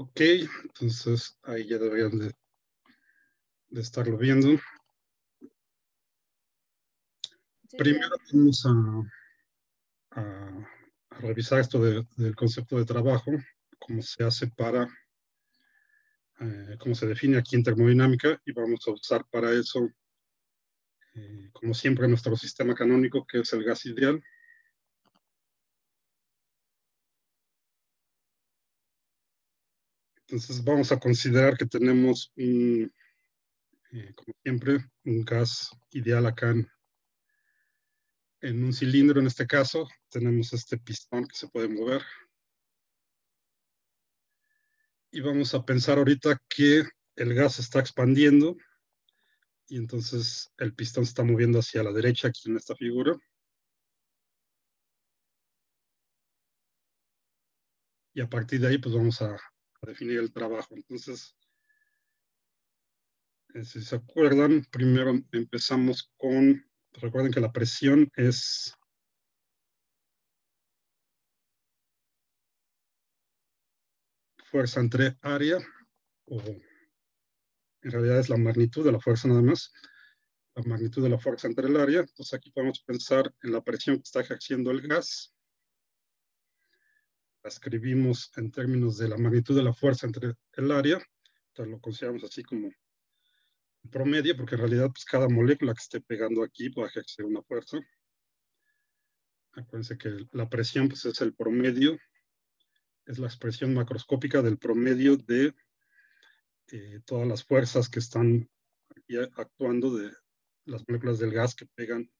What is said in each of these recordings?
Ok, entonces ahí ya deberían de estarlo viendo. Sí, Primero vamos a revisar esto del concepto de trabajo, cómo se hace cómo se define aquí en termodinámica, y vamos a usar para eso, como siempre, nuestro sistema canónico, que es el gas ideal. Entonces vamos a considerar que tenemos, como siempre, un gas ideal acá en un cilindro. En este caso tenemos este pistón que se puede mover. Y vamos a pensar ahorita que el gas se está expandiendo y entonces el pistón se está moviendo hacia la derecha aquí en esta figura. Y a partir de ahí pues vamos a definir el trabajo. Entonces, si se acuerdan, primero empezamos recuerden que la presión es fuerza entre área, o en realidad es la magnitud de la fuerza nada más, la magnitud de la fuerza entre el área. Entonces aquí podemos pensar en la presión que está ejerciendo el gas. La escribimos en términos de la magnitud de la fuerza entre el área. Entonces lo consideramos así como promedio, porque en realidad pues, cada molécula que esté pegando aquí puede ejercer una fuerza. Acuérdense que la presión pues, es el promedio, es la expresión macroscópica del promedio de todas las fuerzas que están actuando de las moléculas del gas que pegan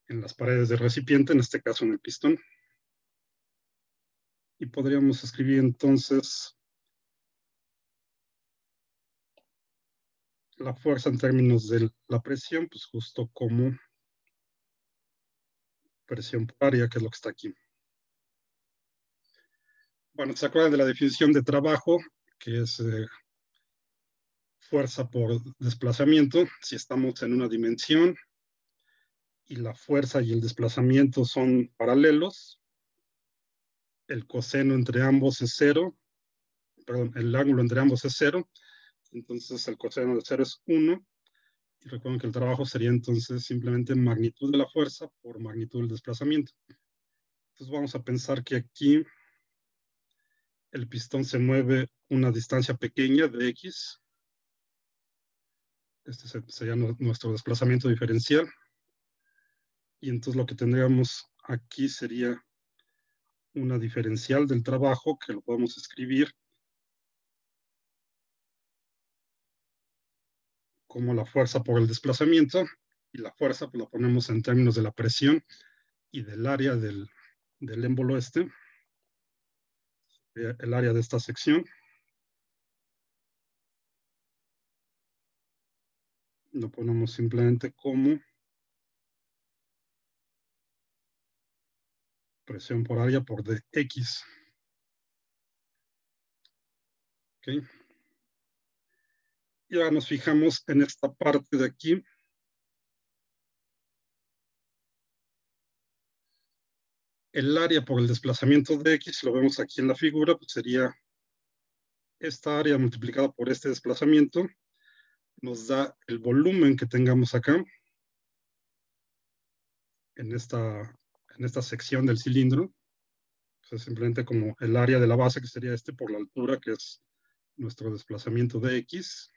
en las paredes del recipiente, en este caso en el pistón. Y podríamos escribir entonces la fuerza en términos de la presión, pues justo como presión por área, que es lo que está aquí. Bueno, ¿se acuerdan de la definición de trabajo? Que es fuerza por desplazamiento. Si estamos en una dimensión y la fuerza y el desplazamiento son paralelos, el coseno entre ambos es cero, perdón, el ángulo entre ambos es cero, entonces el coseno de cero es 1, y recuerden que el trabajo sería entonces simplemente magnitud de la fuerza por magnitud del desplazamiento. Entonces vamos a pensar que aquí el pistón se mueve una distancia pequeña de x. Este sería nuestro desplazamiento diferencial. Y entonces lo que tendríamos aquí sería una diferencial del trabajo, que lo podemos escribir como la fuerza por el desplazamiento, y la fuerza pues la ponemos en términos de la presión y del área del émbolo este, el área de esta sección. Lo ponemos simplemente como presión por área por dx. ¿Okay? Y ahora nos fijamos en esta parte de aquí. El área por el desplazamiento de x, lo vemos aquí en la figura, pues sería esta área multiplicada por este desplazamiento, nos da el volumen que tengamos acá, en esta sección del cilindro. O sea, simplemente como el área de la base, que sería este por la altura, que es nuestro desplazamiento de x.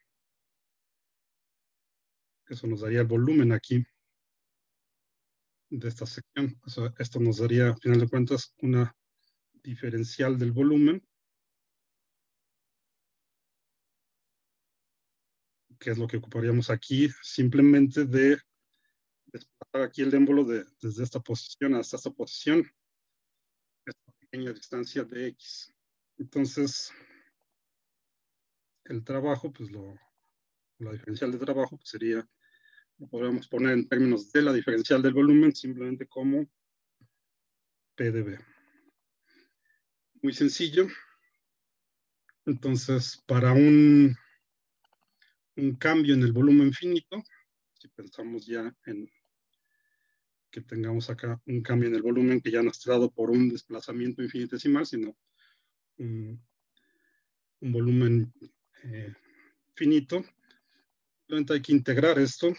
Eso nos daría el volumen aquí de esta sección. O sea, esto nos daría, a final de cuentas, una diferencial del volumen, que es lo que ocuparíamos aquí, simplemente de desplazar aquí el émbolo desde esta posición hasta esta posición, esta pequeña distancia de x. Entonces, el trabajo, pues la diferencial de trabajo pues sería, lo podríamos poner en términos de la diferencial del volumen, simplemente como P de B. Muy sencillo. Entonces, para un cambio en el volumen finito, si pensamos ya en que tengamos acá un cambio en el volumen que ya no está dado por un desplazamiento infinitesimal, sino un un volumen finito. Simplemente hay que integrar esto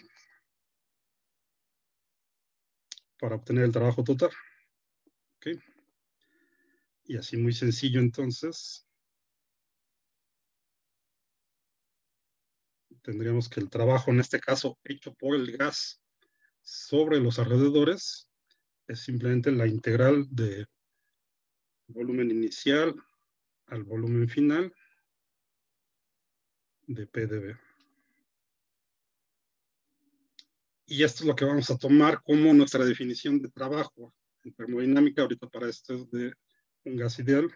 para obtener el trabajo total. ¿Okay? Y así muy sencillo entonces. Tendríamos que el trabajo, en este caso, hecho por el gas sobre los alrededores, es simplemente la integral de volumen inicial al volumen final de P de B. Y esto es lo que vamos a tomar como nuestra definición de trabajo en termodinámica. Ahorita para esto es de un gas ideal.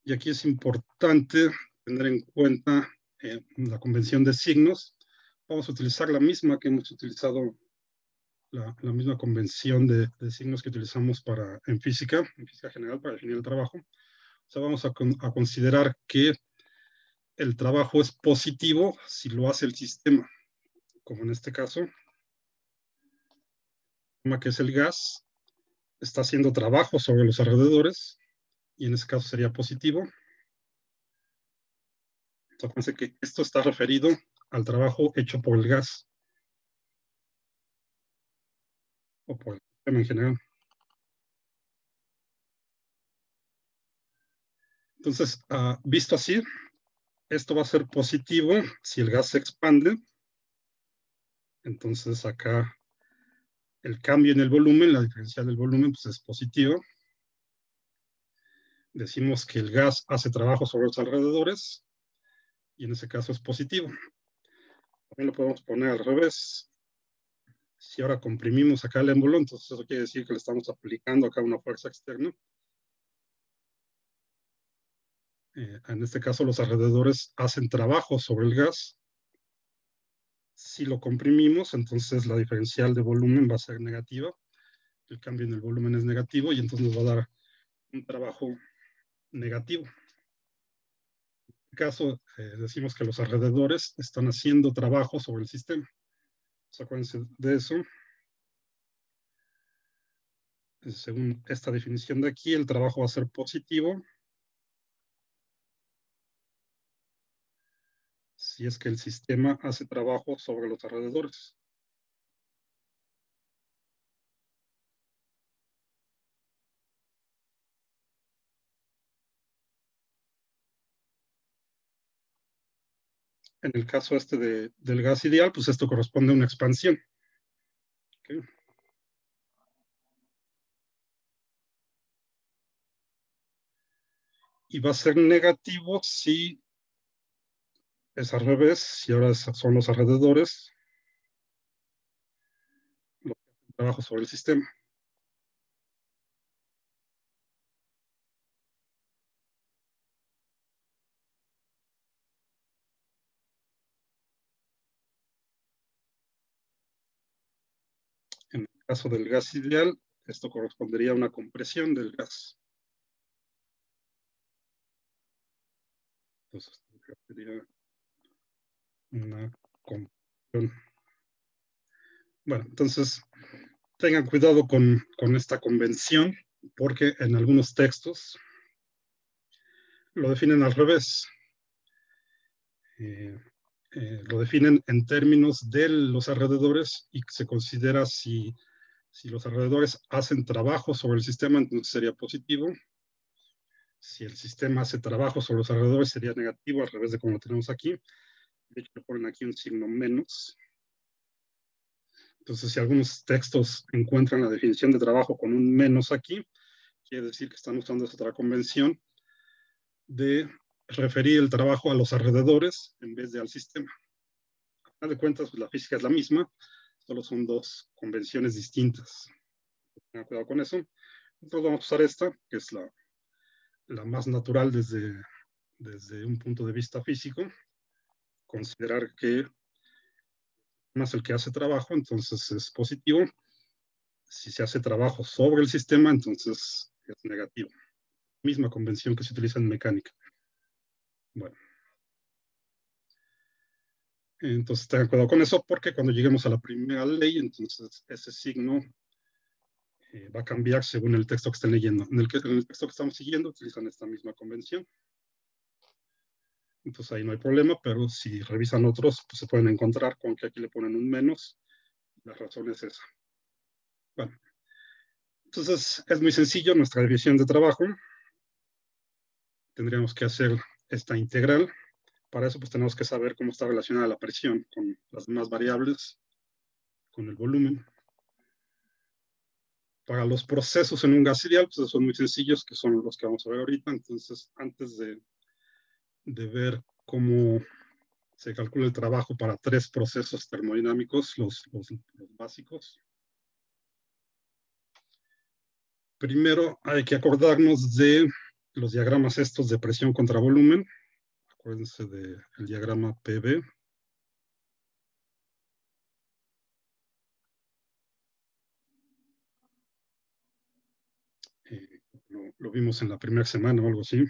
Y aquí es importante tener en cuenta la convención de signos. Vamos a utilizar la misma que hemos utilizado, la misma convención de signos que utilizamos en física general, para definir el trabajo. O sea, vamos a considerar que el trabajo es positivo si lo hace el sistema, como en este caso, que es el gas, está haciendo trabajo sobre los alrededores, y en ese caso sería positivo. Entonces, que esto está referido al trabajo hecho por el gas, o por el sistema en general. Entonces, visto así, esto va a ser positivo si el gas se expande. Entonces, acá el cambio en el volumen, la diferencial del volumen, pues es positivo. Decimos que el gas hace trabajo sobre los alrededores, y en ese caso es positivo. También lo podemos poner al revés. Si ahora comprimimos acá el émbolo, entonces eso quiere decir que le estamos aplicando acá una fuerza externa. En este caso, los alrededores hacen trabajo sobre el gas. Si lo comprimimos, entonces la diferencial de volumen va a ser negativa. El cambio en el volumen es negativo, y entonces nos va a dar un trabajo negativo. En este caso, decimos que los alrededores están haciendo trabajo sobre el sistema. Acuérdense de eso. Según esta definición de aquí, el trabajo va a ser positivo si es que el sistema hace trabajo sobre los alrededores. En el caso del gas ideal, pues esto corresponde a una expansión. ¿Okay? Y va a ser negativo si es al revés, si ahora son los alrededores los que hacen trabajo sobre el sistema. En el caso del gas ideal, esto correspondería a una compresión del gas. Entonces, sería una compresión. Bueno, entonces, tengan cuidado con esta convención, porque en algunos textos lo definen al revés. Lo definen en términos de los alrededores, y se considera si los alrededores hacen trabajo sobre el sistema, entonces sería positivo. Si el sistema hace trabajo sobre los alrededores, sería negativo, al revés de como lo tenemos aquí. De hecho, le ponen aquí un signo menos. Entonces, si algunos textos encuentran la definición de trabajo con un menos aquí, quiere decir que están usando esta otra convención de referir el trabajo a los alrededores en vez de al sistema. A final de cuentas, pues, la física es la misma, solo son dos convenciones distintas. Tengan cuidado con eso. Nosotros vamos a usar esta, que es la más natural desde un punto de vista físico. Considerar que más el que hace trabajo, entonces es positivo. Si se hace trabajo sobre el sistema, entonces es negativo. Misma convención que se utiliza en mecánica. Bueno, entonces tengan cuidado con eso, porque cuando lleguemos a la primera ley, entonces ese signo va a cambiar según el texto que estén leyendo. En el texto que estamos siguiendo utilizan esta misma convención. Entonces ahí no hay problema, pero si revisan otros, pues se pueden encontrar con que aquí le ponen un menos. La razón es esa. Bueno, entonces es muy sencillo nuestra división de trabajo. Tendríamos que hacer esta integral. Para eso pues tenemos que saber cómo está relacionada la presión con las demás variables, con el volumen. Para los procesos en un gas ideal, pues son muy sencillos, que son los que vamos a ver ahorita. Entonces, antes de ver cómo se calcula el trabajo para 3 procesos termodinámicos, los básicos. Primero hay que acordarnos de los diagramas estos de presión contra volumen. Acuérdense del diagrama PV. Lo vimos en la primera semana o algo así.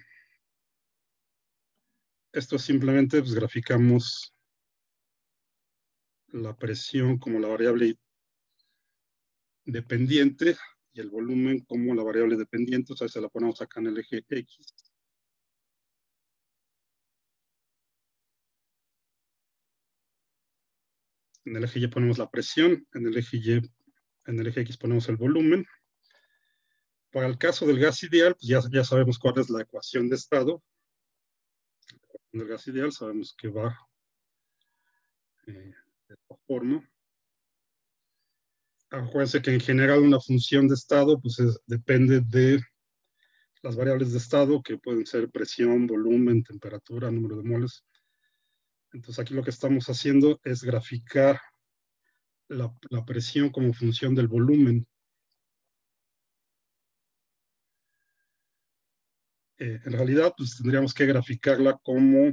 Esto simplemente pues, graficamos la presión como la variable dependiente y el volumen como la variable dependiente, o sea, se la ponemos acá en el eje X. En el eje Y ponemos la presión, en el eje Y, en el eje X ponemos el volumen. Para el caso del gas ideal, pues ya sabemos cuál es la ecuación de estado. En el gas ideal sabemos que va de esta forma. Acuérdense que en general una función de estado pues depende de las variables de estado, que pueden ser presión, volumen, temperatura, número de moles. Entonces aquí lo que estamos haciendo es graficar la presión como función del volumen. En realidad, pues tendríamos que graficarla como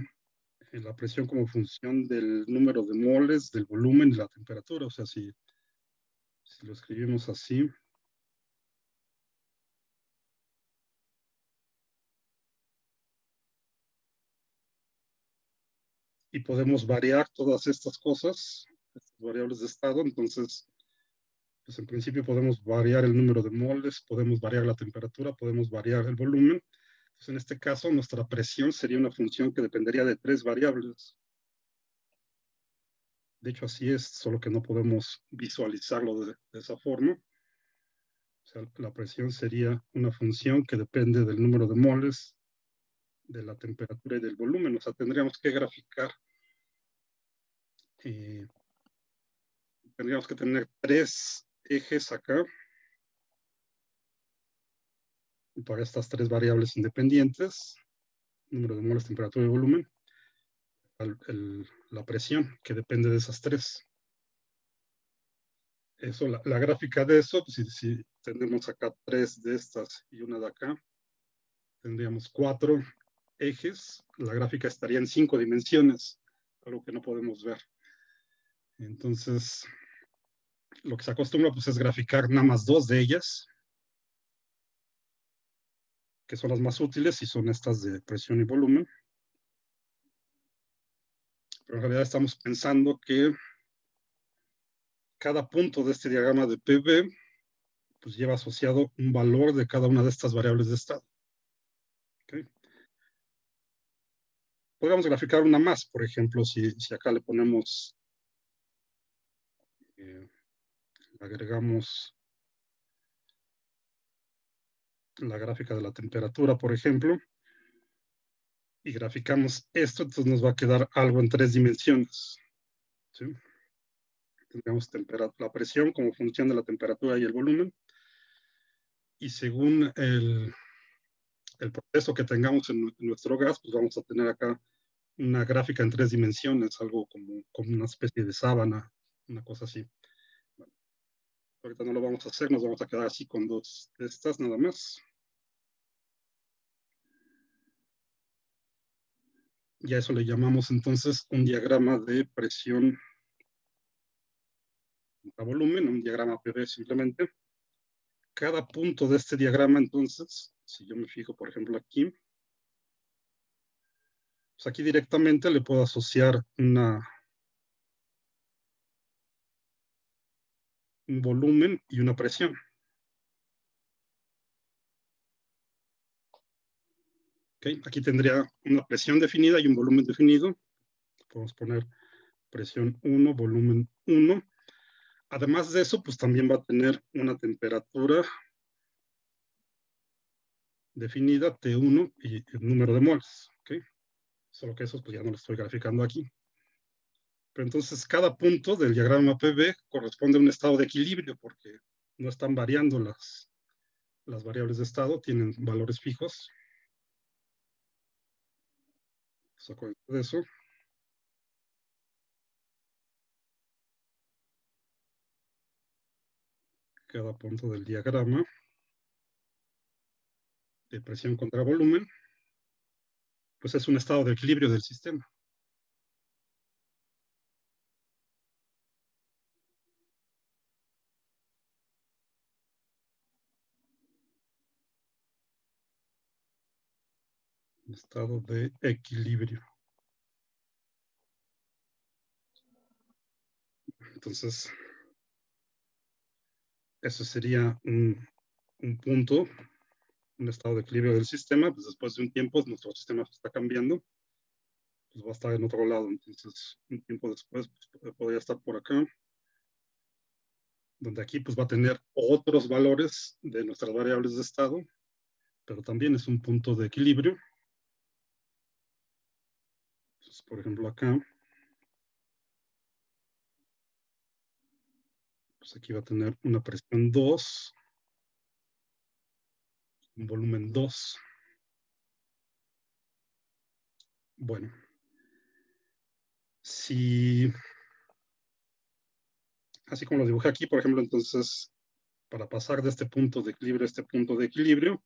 la presión como función del número de moles, del volumen y la temperatura. O sea, si lo escribimos así, y podemos variar todas estas cosas, estas variables de estado, entonces, pues en principio podemos variar el número de moles, podemos variar la temperatura, podemos variar el volumen. Entonces, en este caso, nuestra presión sería una función que dependería de 3 variables. De hecho, así es, solo que no podemos visualizarlo de esa forma. O sea, la presión sería una función que depende del número de moles, de la temperatura y del volumen. O sea, tendríamos que graficar, tendríamos que tener 3 ejes acá para estas 3 variables independientes, número de moles, temperatura y volumen, la presión que depende de esas 3. Eso, la gráfica de eso, pues si tenemos acá 3 de estas y una de acá, tendríamos 4 ejes. La gráfica estaría en 5 dimensiones, algo que no podemos ver. Entonces, lo que se acostumbra pues, es graficar nada más 2 de ellas, que son las más útiles y son estas de presión y volumen. Pero en realidad estamos pensando que cada punto de este diagrama de PV pues lleva asociado un valor de cada una de estas variables de estado. ¿Okay? Podríamos graficar una más, por ejemplo, si acá le ponemos, agregamos la gráfica de la temperatura, por ejemplo, y graficamos esto, entonces nos va a quedar algo en 3 dimensiones. ¿Sí? Tendríamos la presión como función de la temperatura y el volumen, y según el proceso que tengamos en nuestro gas, pues vamos a tener acá una gráfica en 3 dimensiones, algo como una especie de sábana, una cosa así. Bueno, ahorita no lo vamos a hacer, nos vamos a quedar así con 2 de estas nada más. Y a eso le llamamos entonces un diagrama de presión a volumen, un diagrama PV simplemente. Cada punto de este diagrama, entonces, si yo me fijo, por ejemplo, aquí, pues aquí directamente le puedo asociar un volumen y una presión. ¿Okay? Aquí tendría una presión definida y un volumen definido. Podemos poner presión 1, volumen 1. Además de eso, pues también va a tener una temperatura definida, T1, y el número de moles. ¿Okay? Solo que eso pues ya no lo estoy graficando aquí. Pero entonces cada punto del diagrama PV corresponde a un estado de equilibrio porque no están variando las variables de estado, tienen valores fijos. Saco de eso. Cada punto del diagrama de presión contra volumen, pues es un estado de equilibrio del sistema. Estado de equilibrio. Entonces, eso sería un punto, un estado de equilibrio del sistema. Pues después de un tiempo, nuestro sistema está cambiando, pues va a estar en otro lado. Entonces, un tiempo después, pues, podría estar por acá, donde aquí pues va a tener otros valores de nuestras variables de estado, pero también es un punto de equilibrio. Entonces, por ejemplo, acá, pues aquí va a tener una presión 2, un volumen 2. Bueno, si, así como lo dibujé aquí, por ejemplo, entonces, para pasar de este punto de equilibrio a este punto de equilibrio,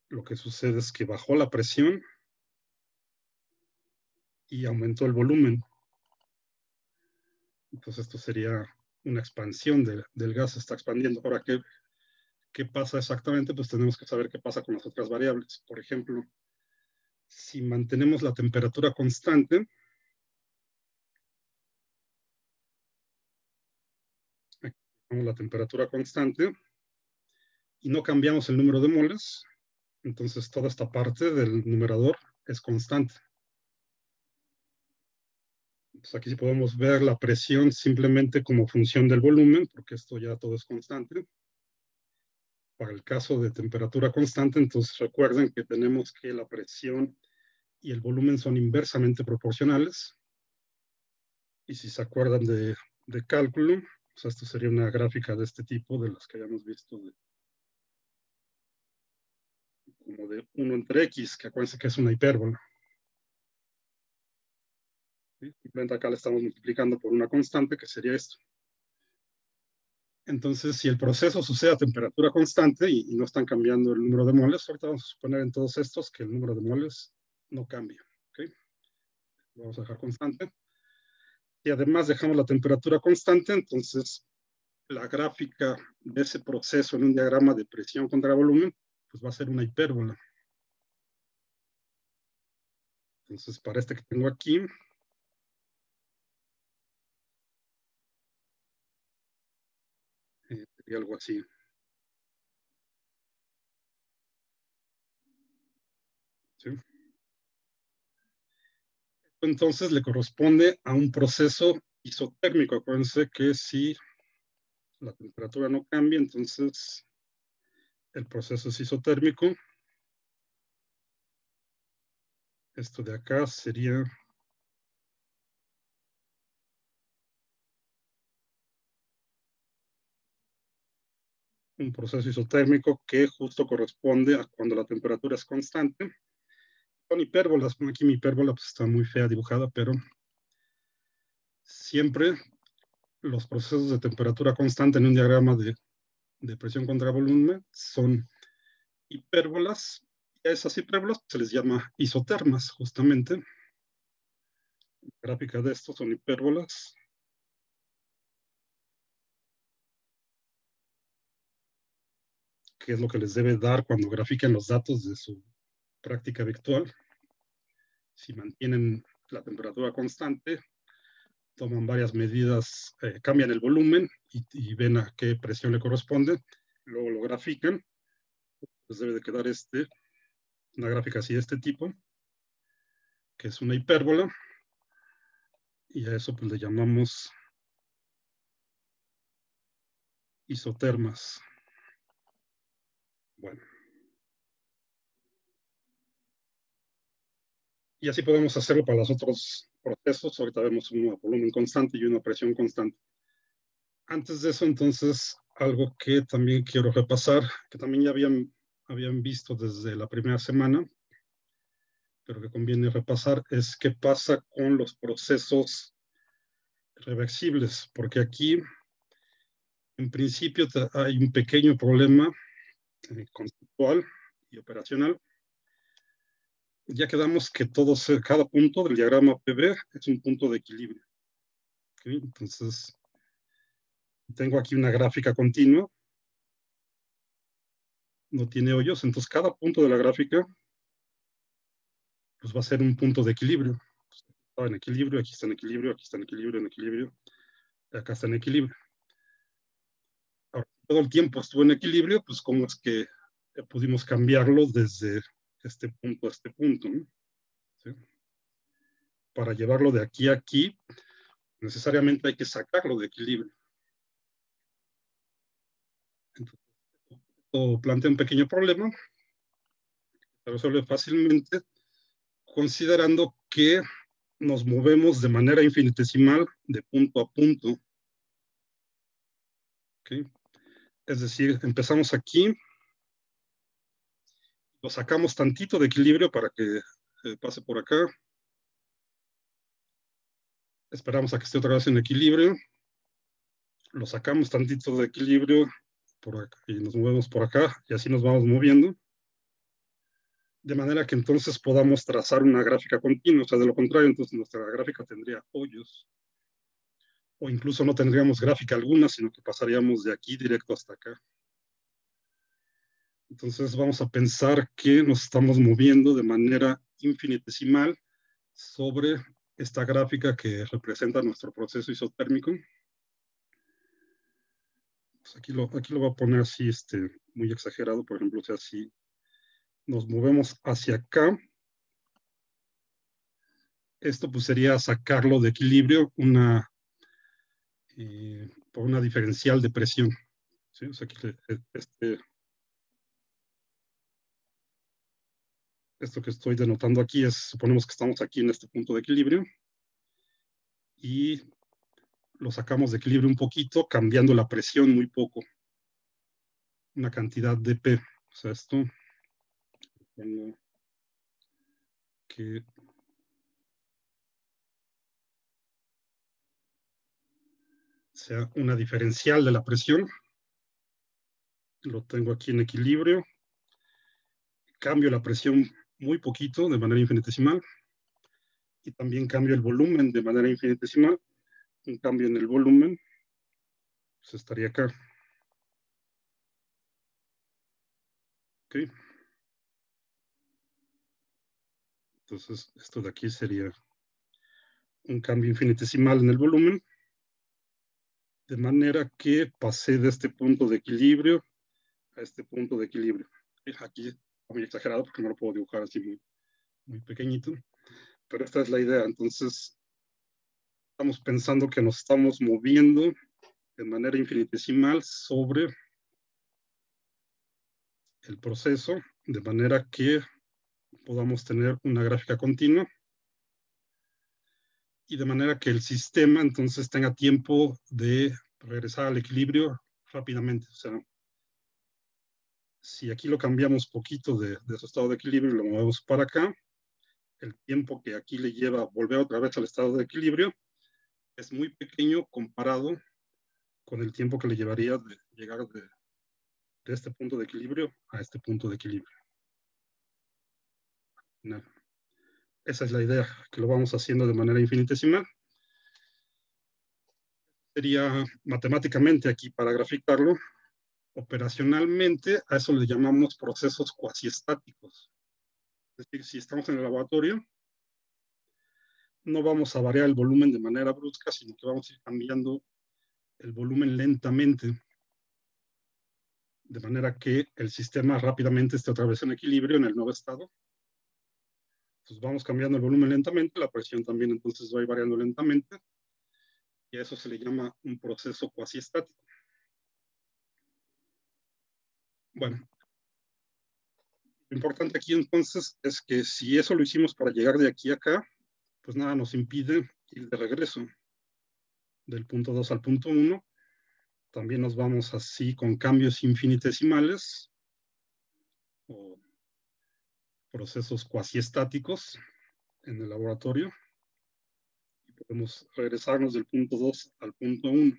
lo que sucede es que bajó la presión y aumentó el volumen. Entonces, esto sería una expansión del gas, se está expandiendo. Ahora, ¿qué pasa exactamente? Pues tenemos que saber qué pasa con las otras variables. Por ejemplo, si mantenemos la temperatura constante, aquí tenemos la temperatura constante, y no cambiamos el número de moles, entonces toda esta parte del numerador es constante. Entonces aquí sí podemos ver la presión simplemente como función del volumen, porque esto ya todo es constante. Para el caso de temperatura constante, entonces recuerden que tenemos que la presión y el volumen son inversamente proporcionales. Y si se acuerdan de cálculo, pues esto sería una gráfica de este tipo, de las que hayamos visto, como de 1 entre x, que acuérdense que es una hipérbola. ¿Sí? Simplemente acá le estamos multiplicando por una constante, que sería esto. Entonces, si el proceso sucede a temperatura constante y no están cambiando el número de moles, ahorita vamos a suponer en todos estos que el número de moles no cambia. ¿Okay? Lo vamos a dejar constante. Y además dejamos la temperatura constante, entonces la gráfica de ese proceso en un diagrama de presión contra volumen, pues va a ser una hipérbola. Entonces, para este que tengo aquí, sería algo así. ¿Sí? Entonces, le corresponde a un proceso isotérmico. Acuérdense que si la temperatura no cambia, entonces el proceso es isotérmico. Esto de acá sería un proceso isotérmico que justo corresponde a cuando la temperatura es constante. Son hipérbolas, aquí mi hipérbola pues está muy fea dibujada, pero siempre los procesos de temperatura constante en un diagrama de presión contra volumen son hipérbolas. Y a esas hipérbolas se les llama isotermas, justamente. La gráfica de estos son hipérbolas. Que es lo que les debe dar cuando grafiquen los datos de su práctica virtual. Si mantienen la temperatura constante, toman varias medidas, cambian el volumen y ven a qué presión le corresponde, luego lo grafican, les debe de quedar este. una gráfica así de este tipo, que es una hipérbola, y a eso pues le llamamos isotermas. Bueno. Y así podemos hacerlo para los otros procesos. Ahorita vemos un volumen constante y una presión constante. Antes de eso, entonces, algo que también quiero repasar, que también ya habían visto desde la primera semana, pero que conviene repasar, es qué pasa con los procesos reversibles, porque aquí, en principio, hay un pequeño problema conceptual y operacional. Ya quedamos que cada punto del diagrama PV es un punto de equilibrio. ¿Okay? Entonces, tengo aquí una gráfica continua, no tiene hoyos, entonces cada punto de la gráfica pues va a ser un punto de equilibrio. Está en equilibrio, aquí está en equilibrio, aquí está en equilibrio, en equilibrio, acá está en equilibrio. Ahora, todo el tiempo estuvo en equilibrio, pues cómo es que pudimos cambiarlo desde este punto a este punto, ¿no? ¿Sí? Para llevarlo de aquí a aquí, necesariamente hay que sacarlo de equilibrio. Entonces, esto plantea un pequeño problema, se resuelve fácilmente considerando que nos movemos de manera infinitesimal de punto a punto. ¿Okay? Es decir, empezamos aquí, lo sacamos tantito de equilibrio para que pase por acá, esperamos a que esté otra vez en equilibrio, lo sacamos tantito de equilibrio por acá, y nos movemos por acá, y así nos vamos moviendo, de manera que entonces podamos trazar una gráfica continua. O sea, de lo contrario, entonces nuestra gráfica tendría hoyos, o incluso no tendríamos gráfica alguna, sino que pasaríamos de aquí directo hasta acá. Entonces vamos a pensar que nos estamos moviendo de manera infinitesimal sobre esta gráfica que representa nuestro proceso isotérmico. Pues aquí lo voy a poner así, muy exagerado, por ejemplo, o sea, si nos movemos hacia acá, esto pues sería sacarlo de equilibrio por una diferencial de presión. ¿Sí? O sea, aquí esto que estoy denotando aquí suponemos que estamos aquí en este punto de equilibrio y lo sacamos de equilibrio un poquito, cambiando la presión muy poco, una cantidad de P. O sea, esto tengo que sea una diferencial de la presión. Lo tengo aquí en equilibrio. Cambio la presión muy poquito, de manera infinitesimal. Y también cambio el volumen de manera infinitesimal. Un cambio en el volumen, pues estaría acá. ¿Okay? Entonces, esto de aquí sería un cambio infinitesimal en el volumen, de manera que pasé de este punto de equilibrio a este punto de equilibrio. Aquí está muy exagerado porque no lo puedo dibujar así muy pequeñito, pero esta es la idea. Entonces, estamos pensando que nos estamos moviendo de manera infinitesimal sobre el proceso, de manera que podamos tener una gráfica continua y de manera que el sistema entonces tenga tiempo de regresar al equilibrio rápidamente. O sea, si aquí lo cambiamos poquito de su estado de equilibrio y lo movemos para acá, el tiempo que aquí le lleva volver otra vez al estado de equilibrio es muy pequeño comparado con el tiempo que le llevaría de llegar de este punto de equilibrio a este punto de equilibrio. No. Esa es la idea, que lo vamos haciendo de manera infinitesimal. Sería matemáticamente aquí para graficarlo. Operacionalmente a eso le llamamos procesos cuasiestáticos. Es decir, si estamos en el laboratorio, no vamos a variar el volumen de manera brusca, sino que vamos a ir cambiando el volumen lentamente, de manera que el sistema rápidamente esté otra vez en equilibrio en el nuevo estado. Entonces vamos cambiando el volumen lentamente, la presión también entonces va a ir variando lentamente, y a eso se le llama un proceso cuasi estático. Bueno, lo importante aquí entonces es que si eso lo hicimos para llegar de aquí a acá, pues nada nos impide ir de regreso del punto 2 al punto 1. También nos vamos así con cambios infinitesimales o procesos cuasi estáticos en el laboratorio. Y podemos regresarnos del punto 2 al punto 1.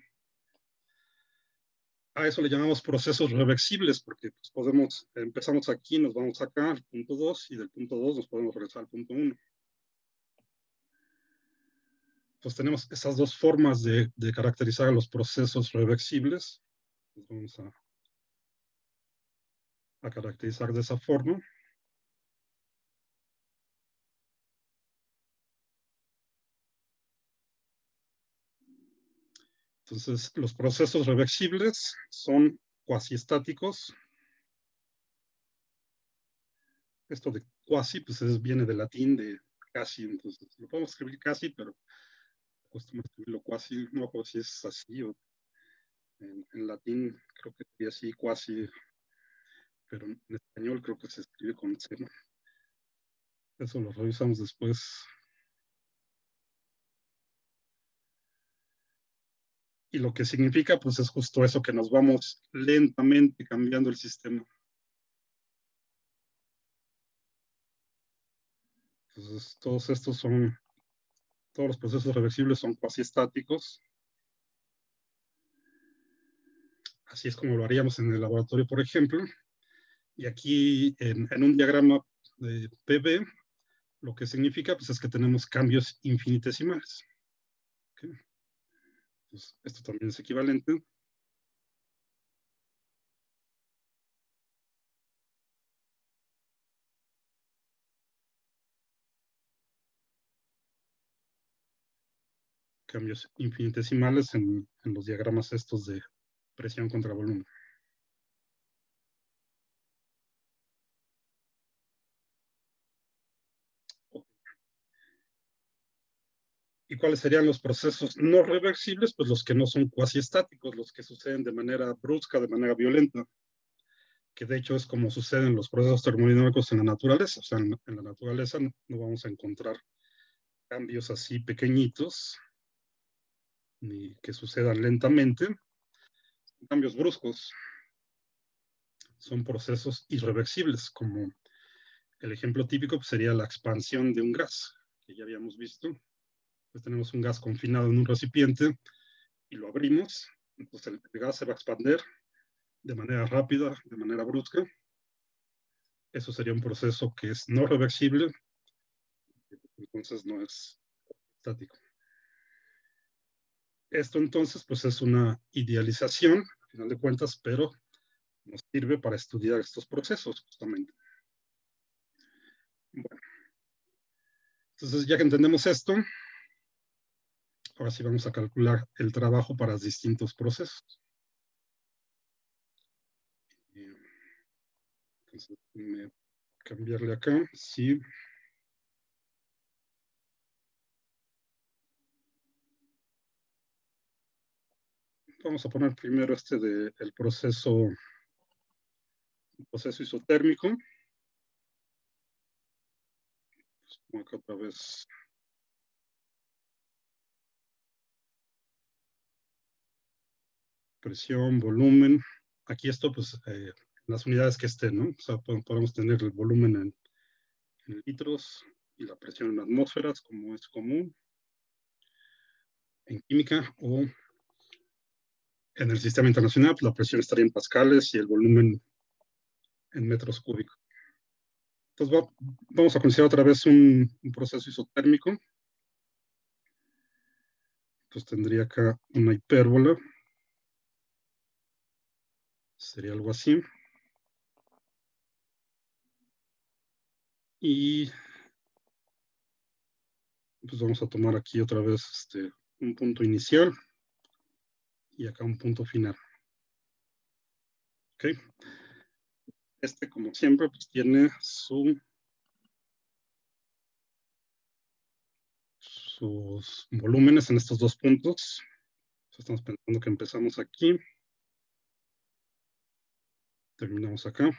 A eso le llamamos procesos reversibles, porque pues empezamos aquí, nos vamos acá al punto 2, y del punto 2 nos podemos regresar al punto 1. Entonces tenemos esas dos formas de caracterizar a los procesos reversibles. Los vamos a caracterizar de esa forma. Entonces, los procesos reversibles son cuasi estáticos. Esto de cuasi, pues viene del latín de casi, entonces lo podemos escribir casi, pero cuesta escribirlo cuasi, no sé si es así, o en latín creo que sería así, cuasi, pero en español creo que se escribe con C, ¿no? Eso lo revisamos después. Y lo que significa, pues es justo eso, que nos vamos lentamente cambiando el sistema. Entonces, todos los procesos reversibles son cuasi estáticos. Así es como lo haríamos en el laboratorio, por ejemplo. Y aquí en un diagrama de PV, lo que significa pues, es que tenemos cambios infinitesimales. ¿Okay? Pues, esto también es equivalente. Cambios infinitesimales en los diagramas estos de presión contra volumen. ¿Y cuáles serían los procesos no reversibles? Pues los que no son cuasi estáticos, los que suceden de manera brusca, de manera violenta, que de hecho es como suceden los procesos termodinámicos en la naturaleza. O sea, en la naturaleza no vamos a encontrar cambios así pequeñitos, ni que sucedan lentamente. Cambios bruscos son procesos irreversibles, como el ejemplo típico pues, sería la expansión de un gas, que ya habíamos visto. Pues tenemos un gas confinado en un recipiente y lo abrimos, entonces el gas se va a expandir de manera rápida, de manera brusca. Eso sería un proceso que es no reversible, entonces no es estático. Esto entonces pues es una idealización, al final de cuentas, pero nos sirve para estudiar estos procesos justamente. Bueno, entonces ya que entendemos esto, ahora sí vamos a calcular el trabajo para distintos procesos. Entonces, déjenme cambiarle acá, sí. Vamos a poner primero este del proceso isotérmico. Pues pongo acá otra vez. Presión, volumen. Aquí esto, pues, las unidades que estén, ¿no? O sea, podemos tener el volumen en litros y la presión en atmósferas, como es común en química, o en el sistema internacional, pues la presión estaría en pascales y el volumen en metros cúbicos. Entonces vamos a considerar otra vez un proceso isotérmico. Entonces tendría acá una hipérbola. Sería algo así. Y pues vamos a tomar aquí otra vez un punto inicial y acá un punto final. ¿Ok? Este, como siempre, pues tiene sus volúmenes en estos dos puntos. Estamos pensando que empezamos aquí, terminamos acá.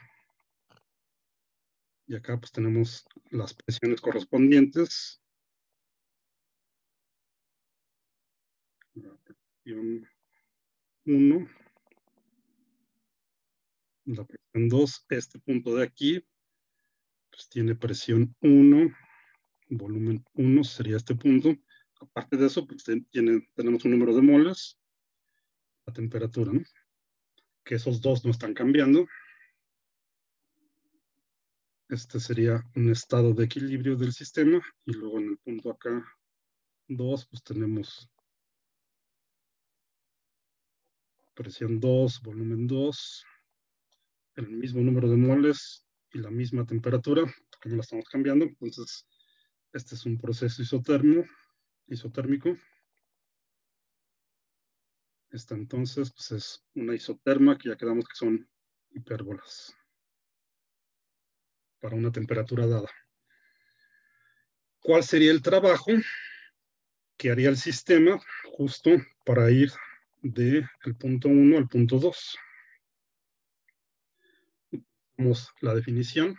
Y acá pues tenemos las presiones correspondientes. La presión 1, la presión 2, este punto de aquí, pues tiene presión 1, volumen 1 sería este punto. Aparte de eso, pues tenemos un número de moles, la temperatura, ¿no? Que esos dos no están cambiando. Este sería un estado de equilibrio del sistema. Y luego en el punto acá 2, pues tenemos presión 2, volumen 2, el mismo número de moles y la misma temperatura, que no la estamos cambiando. Entonces, este es un proceso isotérmico. Esta entonces pues es una isoterma que ya quedamos que son hipérbolas para una temperatura dada. ¿Cuál sería el trabajo que haría el sistema justo para ir del punto 1 al punto 2? Vamos la definición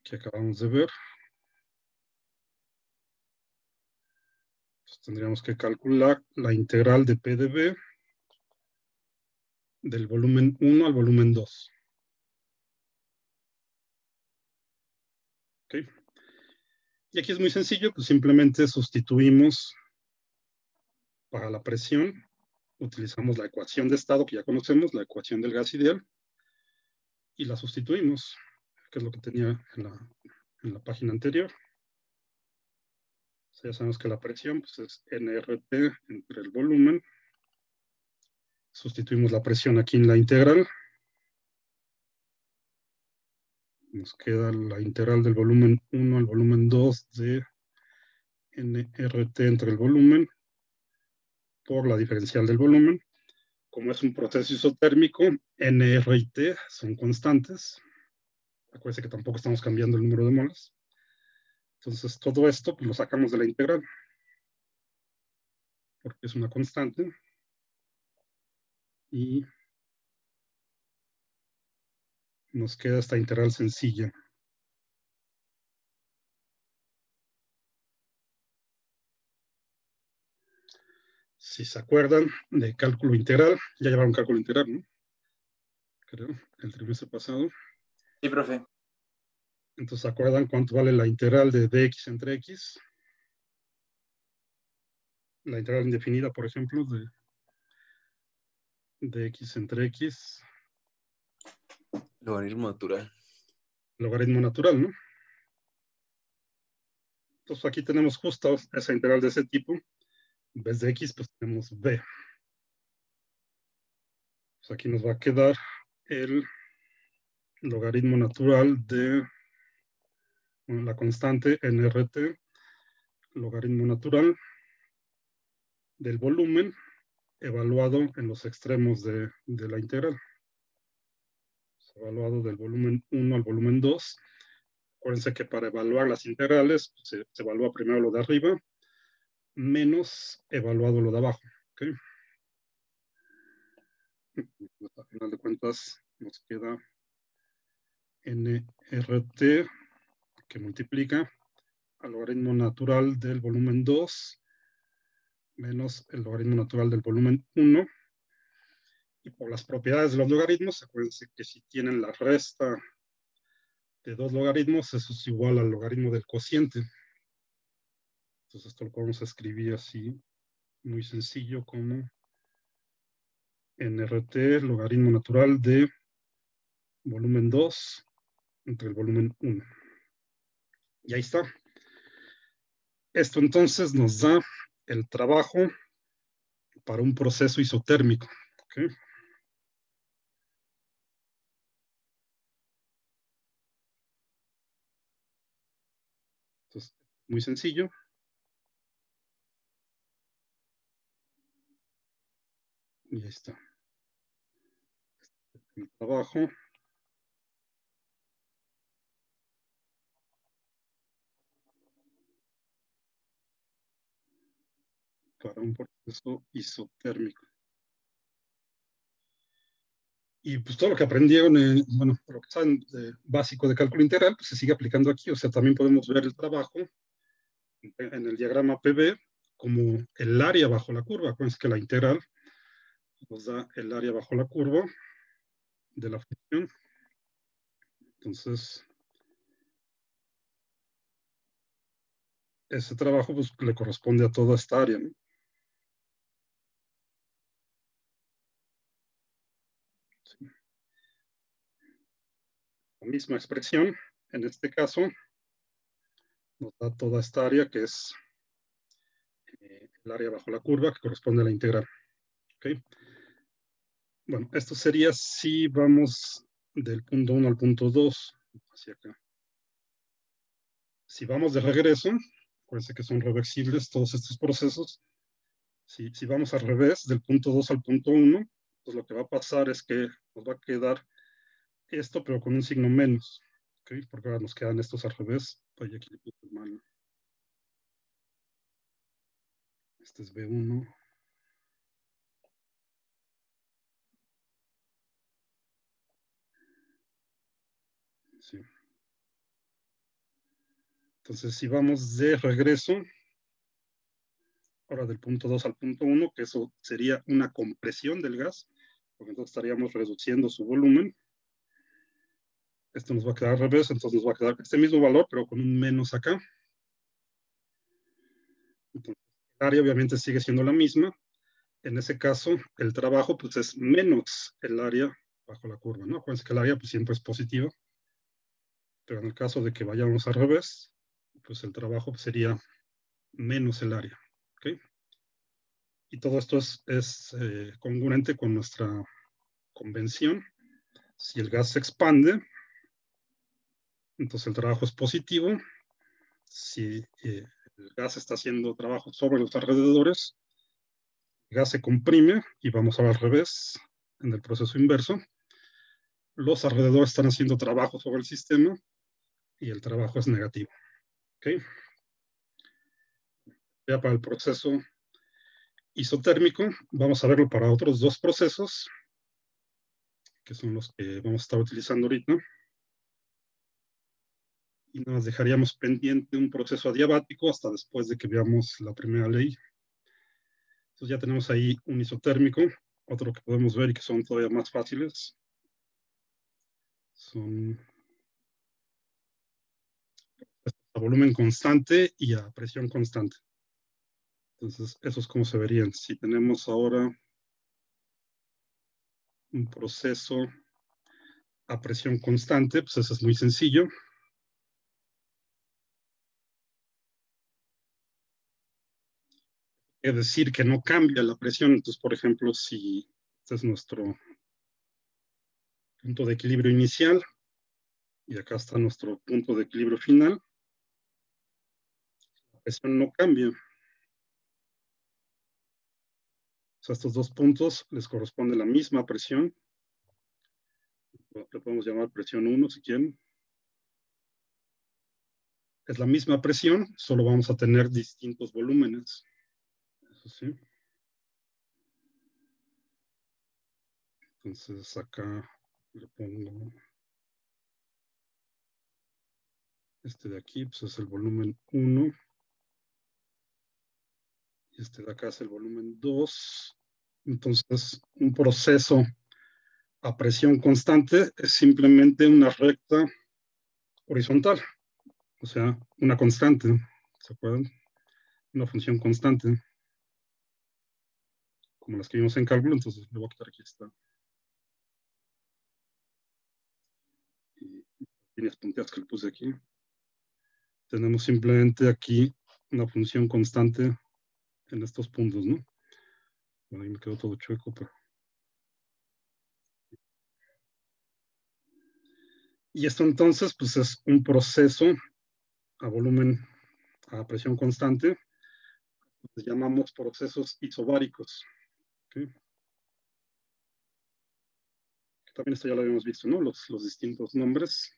que acabamos de ver. Entonces, tendríamos que calcular la integral de P de B del volumen 1 al volumen 2. ¿Okay? Y aquí es muy sencillo, pues simplemente sustituimos para la presión, utilizamos la ecuación de estado que ya conocemos, la ecuación del gas ideal, y la sustituimos, que es lo que tenía en la página anterior. O sea, ya sabemos que la presión pues, es nRT entre el volumen. Sustituimos la presión aquí en la integral. Nos queda la integral del volumen 1 al volumen 2 de nRT entre el volumen por la diferencial del volumen. Como es un proceso isotérmico, nR y T son constantes. Acuérdense que tampoco estamos cambiando el número de moles. Entonces, todo esto pues, lo sacamos de la integral, porque es una constante. Y nos queda esta integral sencilla. Si se acuerdan de cálculo integral, ya llevaron cálculo integral, ¿no? Creo, el trimestre pasado. Sí, profe. Entonces, ¿se acuerdan cuánto vale la integral de dx entre x? La integral indefinida, por ejemplo, de x entre x. Logaritmo natural. Logaritmo natural, ¿no? Entonces, aquí tenemos justo esa integral de ese tipo. En vez de x, pues tenemos b. Pues aquí nos va a quedar el logaritmo natural de la constante nRT, logaritmo natural del volumen evaluado en los extremos de la integral. Evaluado del volumen 1 al volumen 2. Acuérdense que para evaluar las integrales se evalúa primero lo de arriba menos evaluado lo de abajo. ¿Okay? Al final de cuentas nos queda nRT que multiplica al logaritmo natural del volumen 2 menos el logaritmo natural del volumen 1. Y por las propiedades de los logaritmos, acuérdense que si tienen la resta de dos logaritmos, eso es igual al logaritmo del cociente. Entonces esto lo podemos escribir así, muy sencillo, como nRT, logaritmo natural de volumen 2 entre el volumen 1. Y ahí está. Esto entonces nos da el trabajo para un proceso isotérmico. ¿Okay? Entonces, muy sencillo. Y ahí está. el trabajo para un proceso isotérmico. Y pues todo lo que aprendieron, bueno, lo que saben básico de cálculo integral, pues se sigue aplicando aquí. O sea, también podemos ver el trabajo en el diagrama PV como el área bajo la curva. Acuérdense que la integral nos da el área bajo la curva de la función. Entonces, ese trabajo pues, le corresponde a toda esta área, ¿no? Sí. La misma expresión, en este caso, nos da toda esta área que es el área bajo la curva que corresponde a la integral. ¿Okay? Bueno, esto sería si vamos del punto 1 al punto 2, hacia acá. Si vamos de regreso, acuérdense que son reversibles todos estos procesos. Si vamos al revés, del punto 2 al punto 1, pues lo que va a pasar es que nos va a quedar esto, pero con un signo menos. ¿Okay? Porque ahora nos quedan estos al revés. Oye, aquí le puse mal. Este es B1. Sí. Entonces, si vamos de regreso, ahora del punto 2 al punto 1, que eso sería una compresión del gas, porque entonces estaríamos reduciendo su volumen. Esto nos va a quedar al revés, entonces nos va a quedar este mismo valor, pero con un menos acá. Entonces, el área obviamente sigue siendo la misma. En ese caso, el trabajo pues es menos el área bajo la curva, ¿no? Acuérdense que el área pues siempre es positiva, pero en el caso de que vayamos al revés, pues el trabajo pues, sería menos el área, ¿ok? Y todo esto es congruente con nuestra convención. Si el gas se expande, entonces el trabajo es positivo. Si el gas está haciendo trabajo sobre los alrededores, el gas se comprime y vamos al revés en el proceso inverso. Los alrededores están haciendo trabajo sobre el sistema y el trabajo es negativo. ¿Okay? Ya para el proceso isotérmico, vamos a verlo para otros dos procesos, que son los que vamos a estar utilizando ahorita. Y nos dejaríamos pendiente un proceso adiabático hasta después de que veamos la primera ley. Entonces ya tenemos ahí un isotérmico, otro que podemos ver y que son todavía más fáciles. Son a volumen constante y a presión constante. Entonces, eso es como se verían. Si tenemos ahora un proceso a presión constante, pues eso es muy sencillo. Es decir, que no cambia la presión. Entonces, por ejemplo, si este es nuestro punto de equilibrio inicial y acá está nuestro punto de equilibrio final, la presión no cambia. O sea, estos dos puntos les corresponde la misma presión. Le podemos llamar presión 1 si quieren. Es la misma presión, solo vamos a tener distintos volúmenes. Eso sí. Entonces acá le pongo este de aquí, pues es el volumen 1. Y este de acá es el volumen 2. Entonces, un proceso a presión constante es simplemente una recta horizontal, o sea, una constante, ¿se acuerdan? Una función constante, como las que vimos en cálculo, entonces le voy a quitar aquí esta. Y líneas punteadas que le puse aquí. Tenemos simplemente aquí una función constante en estos puntos, ¿no? Bueno, ahí me quedó todo chueco, pero... Y esto entonces, pues es un proceso a volumen, a presión constante, les llamamos procesos isobáricos. ¿Okay? También esto ya lo habíamos visto, ¿no? Los distintos nombres.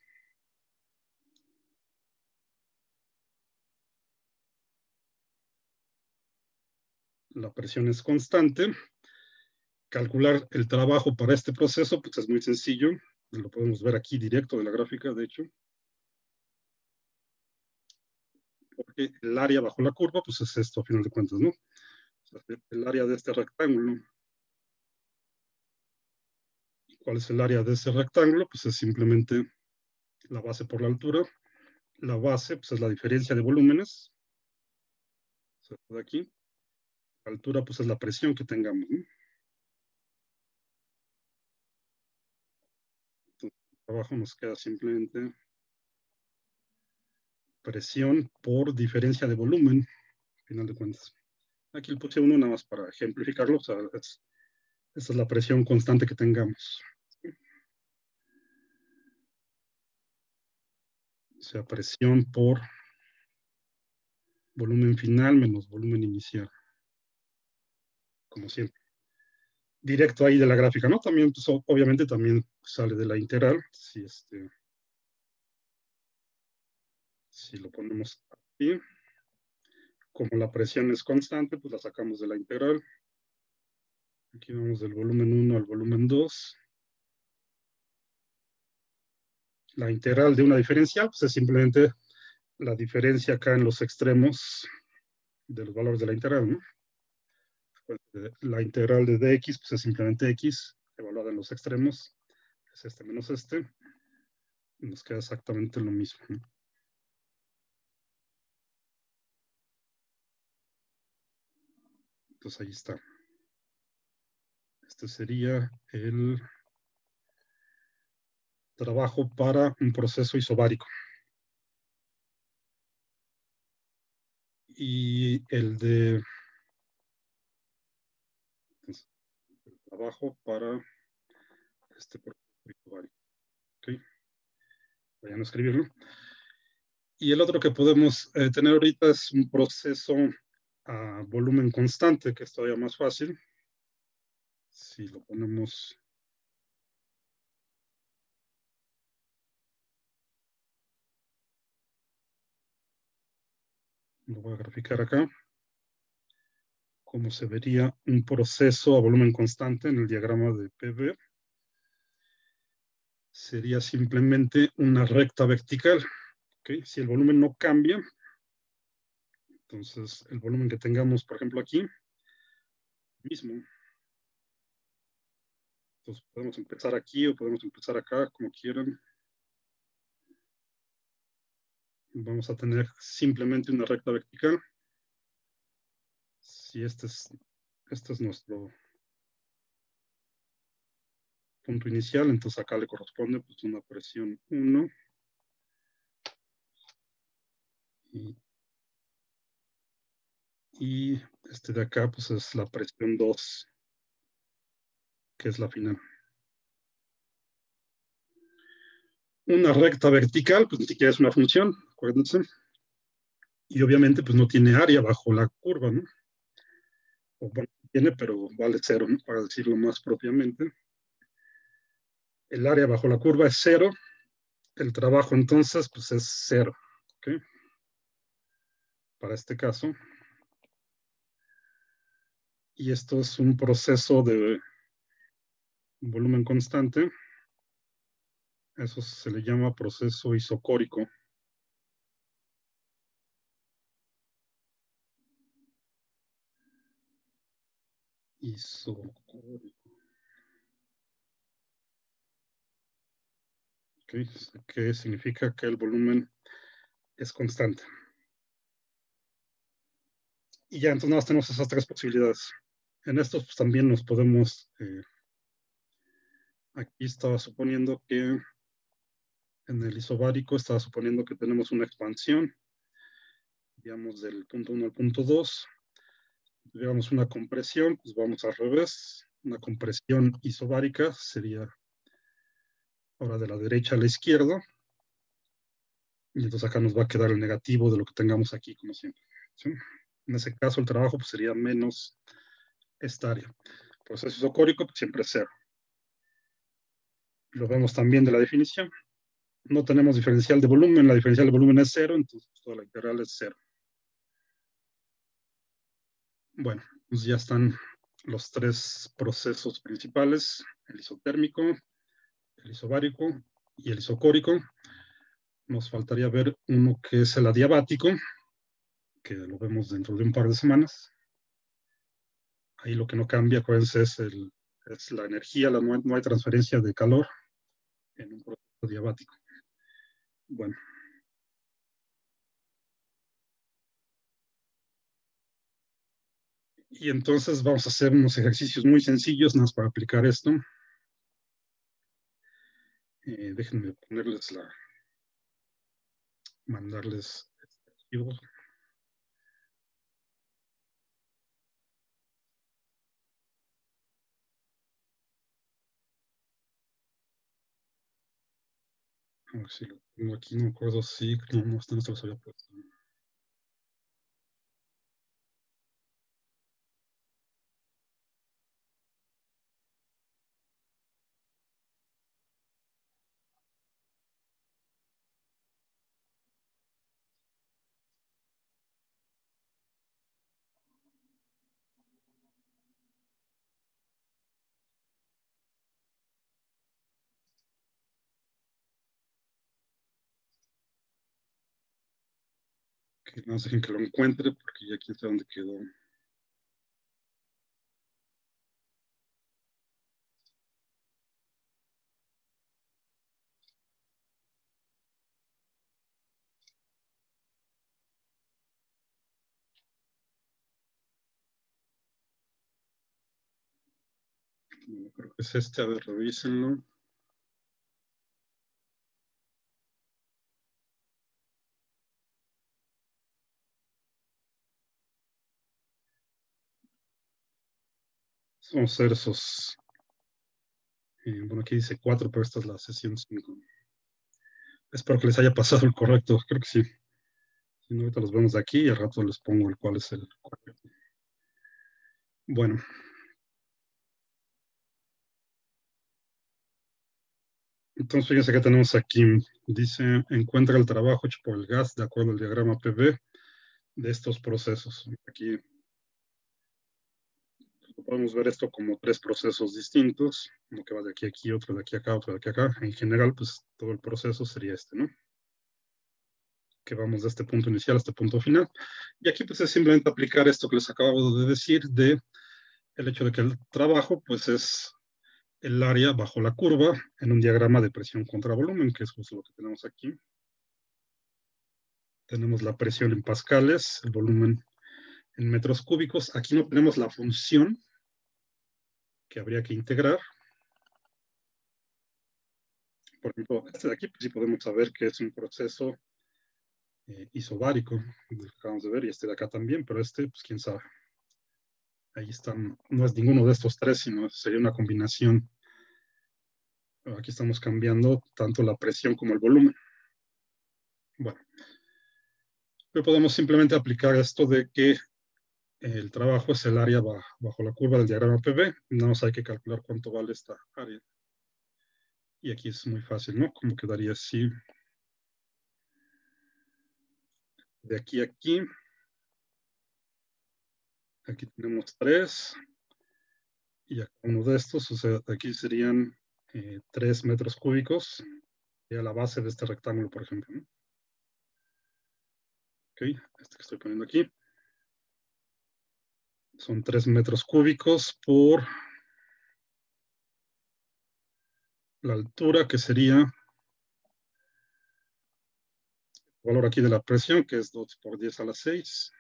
La presión es constante. Calcular el trabajo para este proceso, pues es muy sencillo. Lo podemos ver aquí directo de la gráfica, de hecho. Porque el área bajo la curva, pues es esto, a final de cuentas, ¿no? O sea, el área de este rectángulo. ¿Y cuál es el área de ese rectángulo? Pues es simplemente la base por la altura. La base, pues es la diferencia de volúmenes. O sea, de aquí. La altura, pues es la presión que tengamos, ¿no? Entonces, abajo nos queda simplemente presión por diferencia de volumen, al final de cuentas. Aquí le puse uno nada más para ejemplificarlo. O sea, esa es la presión constante que tengamos. O sea, presión por volumen final menos volumen inicial. Como siempre. Directo ahí de la gráfica, ¿no? También, pues, obviamente, también sale de la integral. Si lo ponemos aquí, como la presión es constante, pues la sacamos de la integral. Aquí vamos del volumen 1 al volumen 2. La integral de una diferencial, pues es simplemente la diferencia acá en los extremos de los valores de la integral, ¿no? Pues, la integral de dx, pues es simplemente x, evaluada en los extremos, es este menos este, y nos queda exactamente lo mismo, ¿no? Entonces ahí está. Este sería el trabajo para un proceso isobárico. Y el de el trabajo para este proceso isobárico. ¿Ok? Vayan a escribirlo. Y el otro que podemos tener ahorita es un proceso a volumen constante, que es todavía más fácil. Si lo ponemos... Lo voy a graficar acá. Cómo se vería un proceso a volumen constante en el diagrama de PV. Sería simplemente una recta vertical. ¿Okay? Si el volumen no cambia, entonces el volumen que tengamos, por ejemplo, aquí, mismo. Entonces podemos empezar aquí o podemos empezar acá, como quieran. Vamos a tener simplemente una recta vertical. Si este es nuestro punto inicial, entonces acá le corresponde pues, una presión 1 y este de acá pues es la presión 2, que es la final. Una recta vertical, pues ni siquiera es una función, acuérdense. Y obviamente pues no tiene área bajo la curva, ¿no? O bueno, tiene, pero vale 0, ¿no? Para decirlo más propiamente. El área bajo la curva es 0. El trabajo entonces pues es 0. ¿Okay? Para este caso. Y esto es un proceso de volumen constante. Eso se le llama proceso isocórico. Isocórico. ¿Okay? Que significa que el volumen es constante. Y ya, entonces nada más tenemos esas tres posibilidades. En estos pues, también nos podemos, aquí estaba suponiendo que en el isobárico estaba suponiendo que tenemos una expansión, digamos del punto 1 al punto 2, digamos una compresión, pues vamos al revés, una compresión isobárica sería ahora de la derecha a la izquierda, y entonces acá nos va a quedar el negativo de lo que tengamos aquí, como siempre. ¿Sí? En ese caso el trabajo pues, sería menos esta área. Proceso isocórico pues, siempre es 0. Lo vemos también de la definición. No tenemos diferencial de volumen, la diferencial de volumen es cero, entonces toda la integral es cero. Bueno, pues ya están los tres procesos principales, el isotérmico, el isobárico y el isocórico. Nos faltaría ver uno que es el adiabático, que lo vemos dentro de un par de semanas. Ahí lo que no cambia, acuérdense, es la energía, no hay transferencia de calor en un proceso adiabático. Bueno, y entonces vamos a hacer unos ejercicios muy sencillos, nada más para aplicar esto. Déjenme mandarles este archivo. A ver si lo tengo aquí, no me acuerdo si, no, este no se los había puesto. Que no dejen que lo encuentre, porque ya quién sabe dónde quedó. No, creo que es este, a ver, revísenlo. Vamos a hacer esos. Bueno, aquí dice 4, pero esta es la sesión 5. Espero que les haya pasado el correcto. Creo que sí. Si no, ahorita los vemos de aquí y al rato les pongo el cuál es el correcto. Bueno, entonces fíjense que tenemos aquí. Dice, encuentra el trabajo hecho por el gas de acuerdo al diagrama PV de estos procesos. Aquí podemos ver esto como tres procesos distintos. Uno que va de aquí a aquí, otro de aquí a acá, otro de aquí a acá. En general, pues todo el proceso sería este, ¿no? Que vamos de este punto inicial a este punto final. Y aquí pues es simplemente aplicar esto que les acabo de decir de el hecho de que el trabajo pues es el área bajo la curva en un diagrama de presión contra volumen, que es justo lo que tenemos aquí. Tenemos la presión en pascales, el volumen en metros cúbicos. Aquí no tenemos la función que habría que integrar. Por ejemplo, este de aquí pues sí podemos saber que es un proceso isobárico, el que acabamos de ver, y este de acá también, pero este, pues quién sabe. Ahí están, no es ninguno de estos tres, sino sería una combinación. Aquí estamos cambiando tanto la presión como el volumen. Bueno, pero podemos simplemente aplicar esto de que el trabajo es el área bajo la curva del diagrama PV. Nada más hay que calcular cuánto vale esta área. Y aquí es muy fácil, ¿no? ¿Cómo quedaría así? De aquí a aquí. Aquí tenemos 3. Y acá uno de estos, o sea, aquí serían 3 metros cúbicos. Y a la base de este rectángulo, por ejemplo, ¿no? Ok, este que estoy poniendo aquí. Son 3 metros cúbicos por la altura, que sería el valor aquí de la presión, que es 2 por 10 a la 6.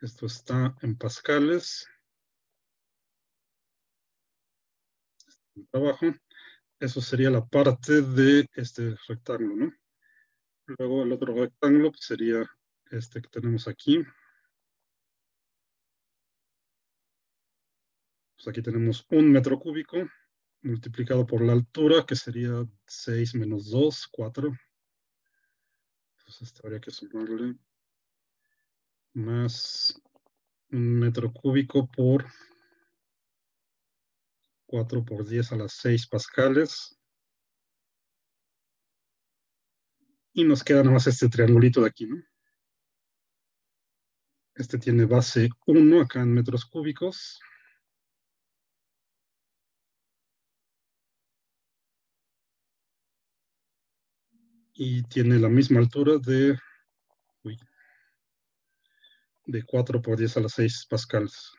Esto está en pascales. Abajo. Eso sería la parte de este rectángulo, ¿no? Luego el otro rectángulo pues, sería este que tenemos aquí. Pues aquí tenemos 1 metro cúbico multiplicado por la altura, que sería 6 menos 2, 4. Entonces esto habría que sumarle más 1 metro cúbico por 4 por 10 a la 6 pascales. Y nos queda nada más este triangulito de aquí, ¿no? Este tiene base 1 acá en metros cúbicos. Y tiene la misma altura de 4 por 10 a la 6 pascales.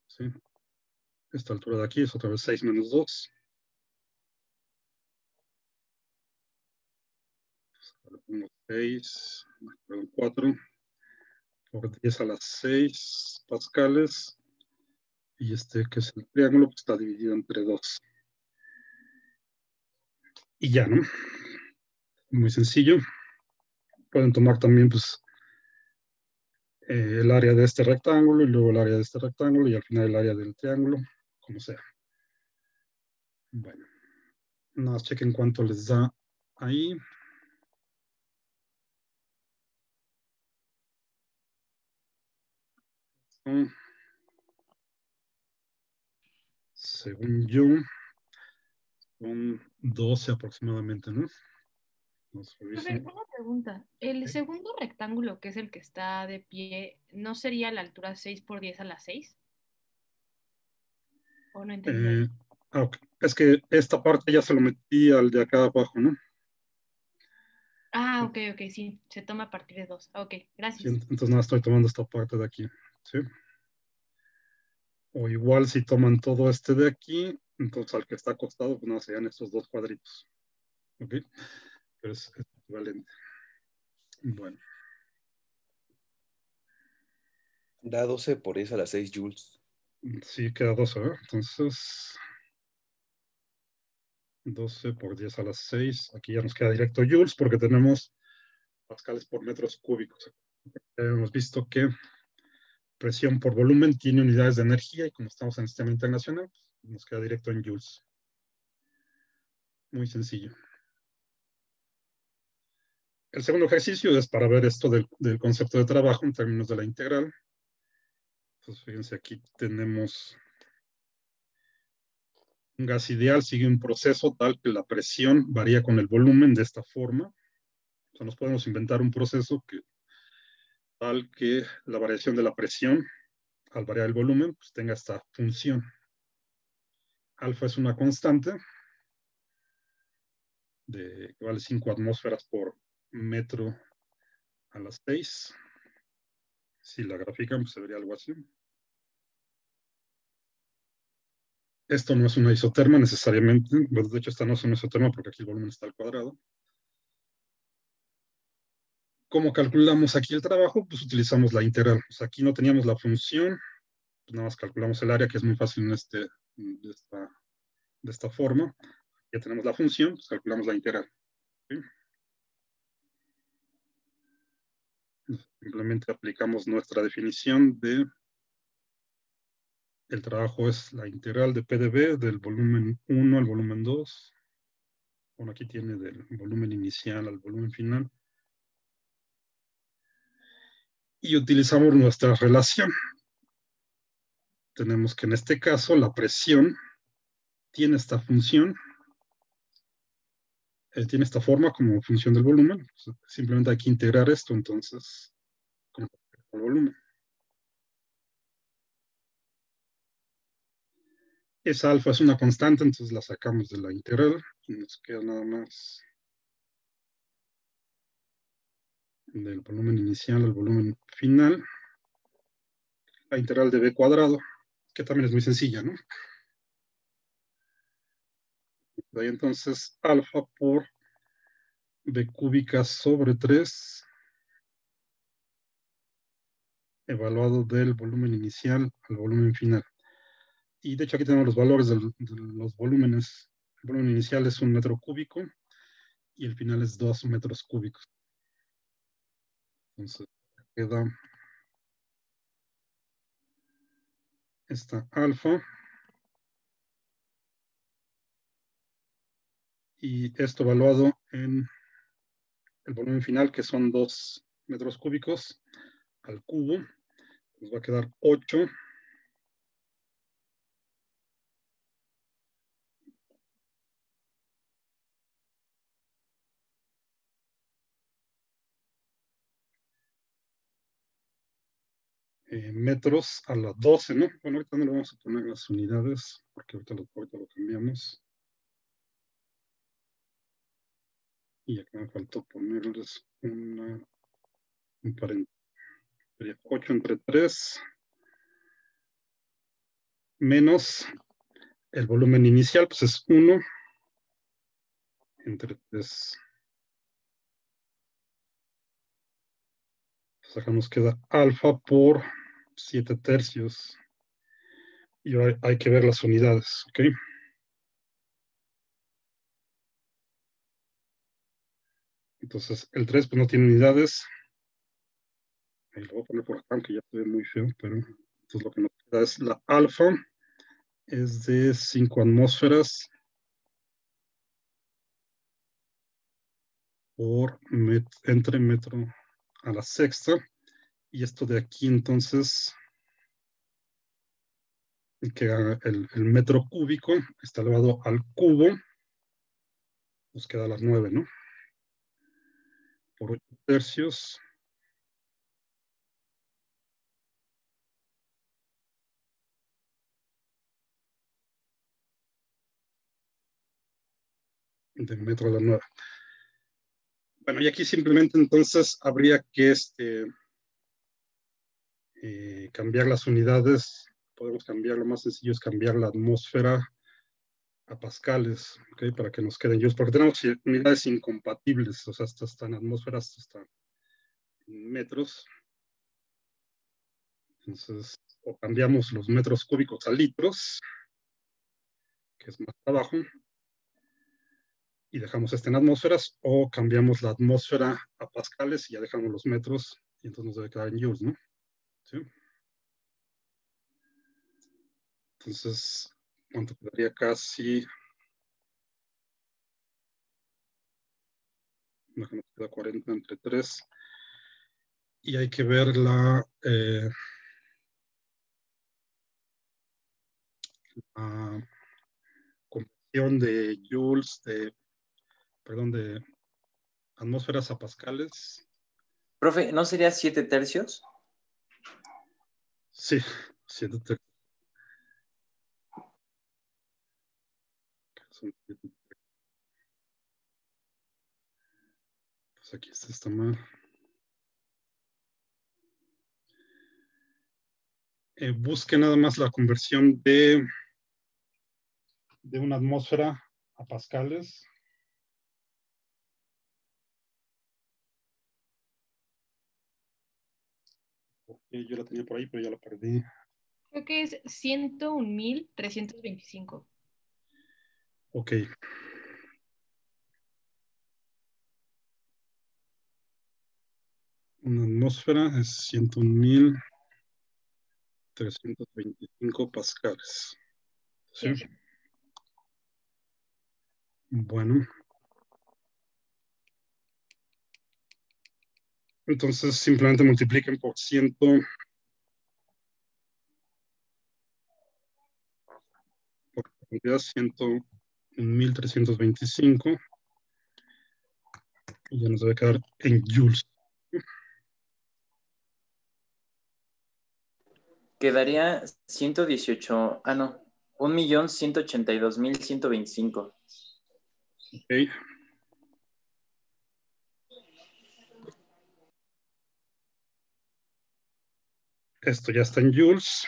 ¿Sí? Esta altura de aquí es otra vez 6 menos 2. 6, 4 por 10 a las 6 pascales. Y este que es el triángulo, pues está dividido entre 2. Y ya, ¿no? Muy sencillo. Pueden tomar también, pues, el área de este rectángulo y luego el área de este rectángulo y al final el área del triángulo, como sea. Bueno, nada más chequen cuánto les da ahí. Según yo, son 12 aproximadamente, ¿no? A ver, una pregunta. El segundo rectángulo, que es el que está de pie, ¿no sería la altura 6 por 10 a la 6? ¿O no entendí ahí? Eh, ok. Es que esta parte ya se lo metí al de acá abajo, ¿no? Ah, ok, ok, sí, se toma a partir de 2. Ok, Sí, gracias. entonces nada, estoy tomando esta parte de aquí, ¿sí? O igual si toman todo este de aquí, entonces al que está acostado, pues nada, serían estos dos cuadritos, ¿ok? Pero es equivalente. Bueno, Da 12 por 10 a las 6 joules. sí queda 12, ¿verdad? Entonces, 12 por 10 a las 6. Aquí ya nos queda directo joules porque tenemos pascales por metros cúbicos. Ya hemos visto que presión por volumen tiene unidades de energía y como estamos en el sistema internacional, pues nos queda directo en joules. Muy sencillo. El segundo ejercicio es para ver esto del concepto de trabajo en términos de la integral. Entonces, fíjense, aquí tenemos un gas ideal, sigue un proceso tal que la presión varía con el volumen de esta forma. O sea, nos podemos inventar un proceso tal que la variación de la presión al variar el volumen pues tenga esta función. Alfa es una constante que vale 5 atmósferas por metro a las 6. Si la grafican, pues se vería algo así. Esto no es una isoterma necesariamente. De hecho, esta no es una isoterma porque aquí el volumen está al cuadrado. ¿Cómo calculamos aquí el trabajo? Pues utilizamos la integral. Pues aquí no teníamos la función, pues nada más calculamos el área, que es muy fácil de esta forma. Ya tenemos la función, pues calculamos la integral. ¿Sí? Simplemente aplicamos nuestra definición de el trabajo es la integral de P de B del volumen 1 al volumen 2. Bueno, aquí tiene del volumen inicial al volumen final. Y utilizamos nuestra relación. Tenemos que en este caso la presión tiene esta función, tiene esta forma como función del volumen. Simplemente hay que integrar esto entonces con el volumen. Esa alfa es una constante, entonces la sacamos de la integral y nos queda nada más del volumen inicial al volumen final. La integral de b cuadrado, que también es muy sencilla, ¿no? De ahí entonces alfa por b cúbica sobre 3 evaluado del volumen inicial al volumen final. Y de hecho aquí tenemos los valores de los volúmenes. El volumen inicial es 1 metro cúbico y el final es 2 metros cúbicos. Entonces queda esta alfa y esto evaluado en el volumen final, que son 2 metros cúbicos al cubo, nos va a quedar 8 metros a la 12, ¿no? Bueno, ahorita no le vamos a poner las unidades, porque ahorita lo cambiamos. Y acá me faltó ponerles un paréntesis. Sería 8 entre 3 menos el volumen inicial, pues es 1 entre 3. Pues acá nos queda alfa por 7 tercios. Y ahora hay que ver las unidades, ¿ok? Entonces, el 3 pues no tiene unidades. Ahí lo voy a poner por acá, aunque ya se ve muy feo, pero entonces lo que nos queda es la alfa, es de 5 atmósferas por entre metro a la sexta. Y esto de aquí, entonces, que el metro cúbico está elevado al cubo, nos queda las 9, ¿no? Por 8 tercios. De metro a la 9. Bueno, y aquí simplemente entonces habría que cambiar las unidades. Podemos cambiar, lo más sencillo es cambiar la atmósfera a pascales, ¿ok? Para que nos queden joules, porque tenemos unidades incompatibles, o sea, estas están en atmósferas, estas están en metros. Entonces, o cambiamos los metros cúbicos a litros, que es más trabajo, y dejamos en atmósferas, o cambiamos la atmósfera a pascales y ya dejamos los metros, y entonces nos debe quedar en joules, ¿no? ¿Sí? Entonces, ¿cuánto quedaría? Casi, nos queda 40 entre 3. Y hay que ver la conversión de joules, de atmósferas a pascales. Profe, ¿no sería 7 tercios? Sí, 7 tercios. Son 7 tercios. Pues aquí está mal. Busque nada más la conversión de una atmósfera a pascales. Porque yo la tenía por ahí, pero ya la perdí. Creo que es 101.325. Ok. Una atmósfera es 101.325 pascales. ¿Sí? Sí. Bueno. Entonces simplemente multipliquen por 101.325 y ya nos debe quedar en joules. Quedaría 118, no, 1.182.125. Ok. Esto ya está en joules.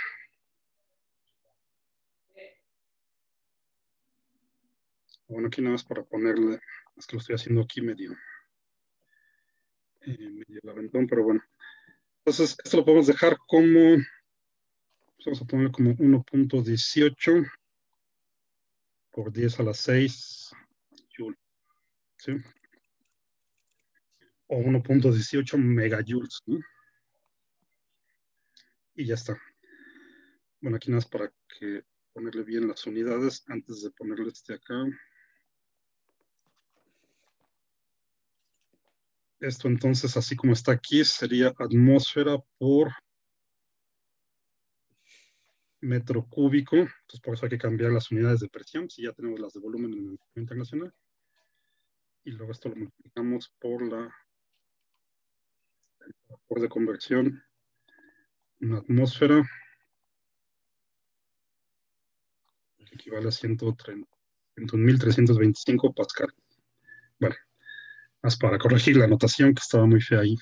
Bueno, aquí nada más para ponerle, es que lo estoy haciendo aquí medio el aventón, pero bueno. Entonces, esto lo podemos dejar como, vamos a poner como 1.18 por 10 a la 6 joules, ¿sí? O 1.18 megajoules, ¿no? Y ya está. Bueno, aquí nada más para que ponerle bien las unidades antes de ponerle acá. Esto entonces, así como está aquí, sería atmósfera por metro cúbico. Entonces, por eso hay que cambiar las unidades de presión, si ya tenemos las de volumen en el mercado internacional. Y luego esto lo multiplicamos por de conversión una atmósfera que equivale a 101.325 pascal. Bueno, más para corregir la anotación que estaba muy fea ahí.